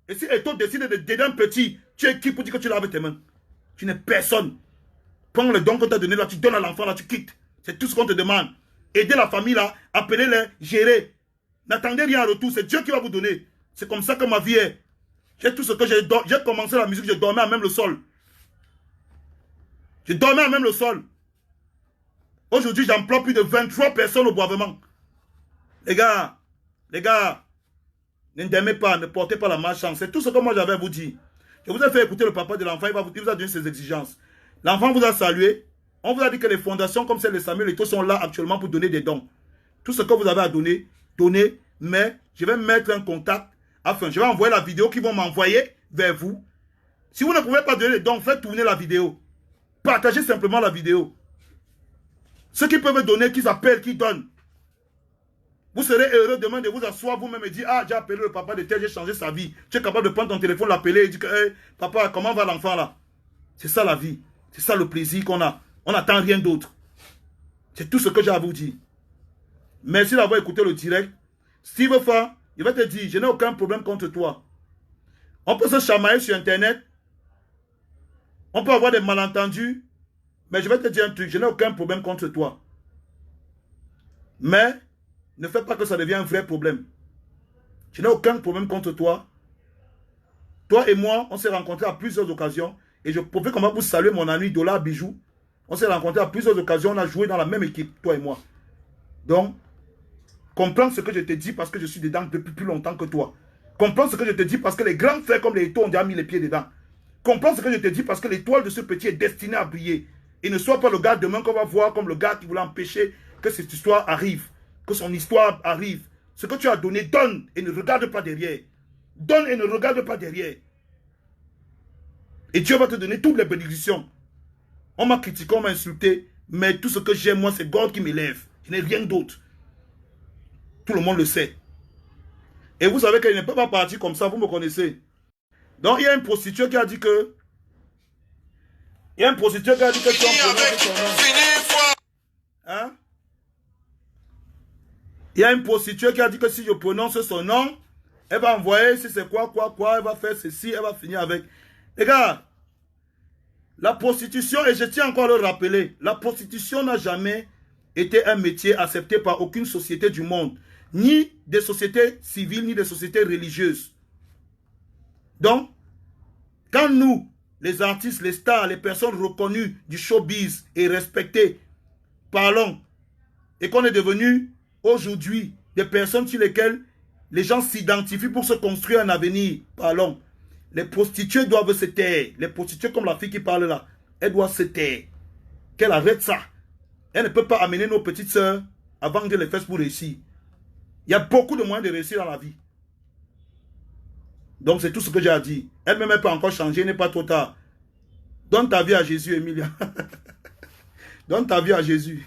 [SPEAKER 1] Et si Eto décide d'aider un petit, tu es qui pour dire que tu laves tes mains? Tu n'es personne. Prends le don qu'on t'a donné là, tu donnes à l'enfant là, tu quittes. C'est tout ce qu'on te demande. Aider la famille là, appelez-les, gérer. N'attendez rien en retour, c'est Dieu qui va vous donner. C'est comme ça que ma vie est. J'ai tout ce que j'ai commencé la musique, je dormais à même le sol. Je dormais à même le sol. Aujourd'hui, j'emploie plus de 23 personnes au boivement. Les gars, n'aimez pas, ne portez pas la malchance. C'est tout ce que moi j'avais à vous dire. Je vous ai fait écouter le papa de l'enfant, il vous a donné ses exigences. L'enfant vous a salué. On vous a dit que les fondations comme celle de Samuel Eto'o sont là actuellement pour donner des dons. Tout ce que vous avez à donner, donnez. Mais je vais mettre un contact. Enfin, je vais envoyer la vidéo qu'ils vont m'envoyer vers vous. Si vous ne pouvez pas donner les dons, faites tourner la vidéo. Partagez simplement la vidéo. Ceux qui peuvent donner, qu'ils appellent, qu'ils donnent. Vous serez heureux demain de vous asseoir vous-même et dire, ah, j'ai appelé le papa de tel, j'ai changé sa vie. Tu es capable de prendre ton téléphone, l'appeler et dire, hey, papa, comment va l'enfant là? C'est ça la vie. C'est ça le plaisir qu'on a. On n'attend rien d'autre. C'est tout ce que j'ai à vous dire. Merci d'avoir écouté le direct. Steve Fa, il va te dire, je n'ai aucun problème contre toi. On peut se chamailler sur Internet. On peut avoir des malentendus. Mais je vais te dire un truc, je n'ai aucun problème contre toi. Mais, ne fais pas que ça devienne un vrai problème. Je n'ai aucun problème contre toi. Toi et moi, on s'est rencontrés à plusieurs occasions. Et je pouvais comment vous saluer mon ami Dollar Bijou. On s'est rencontrés à plusieurs occasions. On a joué dans la même équipe, toi et moi. Donc, comprends ce que je te dis parce que je suis dedans depuis plus longtemps que toi. Comprends ce que je te dis parce que les grands frères comme les Eto'o ont déjà mis les pieds dedans. Comprends ce que je te dis parce que l'étoile de ce petit est destinée à briller. Et ne sois pas le gars demain qu'on va voir comme le gars qui voulait empêcher que cette histoire arrive. Que son histoire arrive. Ce que tu as donné, donne et ne regarde pas derrière. Donne et ne regarde pas derrière. Et Dieu va te donner toutes les bénédictions. On m'a critiqué, on m'a insulté. Mais tout ce que j'ai, moi, c'est God qui m'élève. Je n'ai rien d'autre. Tout le monde le sait. Et vous savez qu'il ne peut pas partir comme ça, vous me connaissez. Donc il y a une prostituée qui a dit que... Il y a une prostituée qui a dit que tu en prononces son nom. Hein? Il y a une prostituée qui a dit que si je prononce son nom, elle va envoyer, si c'est quoi, elle va faire ceci, elle va finir avec... Les gars, la prostitution, et je tiens encore à le rappeler, la prostitution n'a jamais été un métier accepté par aucune société du monde, ni des sociétés civiles, ni des sociétés religieuses. Donc, quand nous, les artistes, les stars, les personnes reconnues du showbiz et respectées, parlons, et qu'on est devenu aujourd'hui des personnes sur lesquelles les gens s'identifient pour se construire un avenir, parlons. Les prostituées doivent se taire. Les prostituées comme la fille qui parle là, elle doit se taire. Qu'elle arrête ça. Elle ne peut pas amener nos petites sœurs à vendre les fesses pour réussir. Il y a beaucoup de moyens de réussir dans la vie. Donc c'est tout ce que j'ai à dire. Elle-même elle peut encore changer, il n'est pas trop tard. Donne ta vie à Jésus, Emilia. Donne ta vie à Jésus.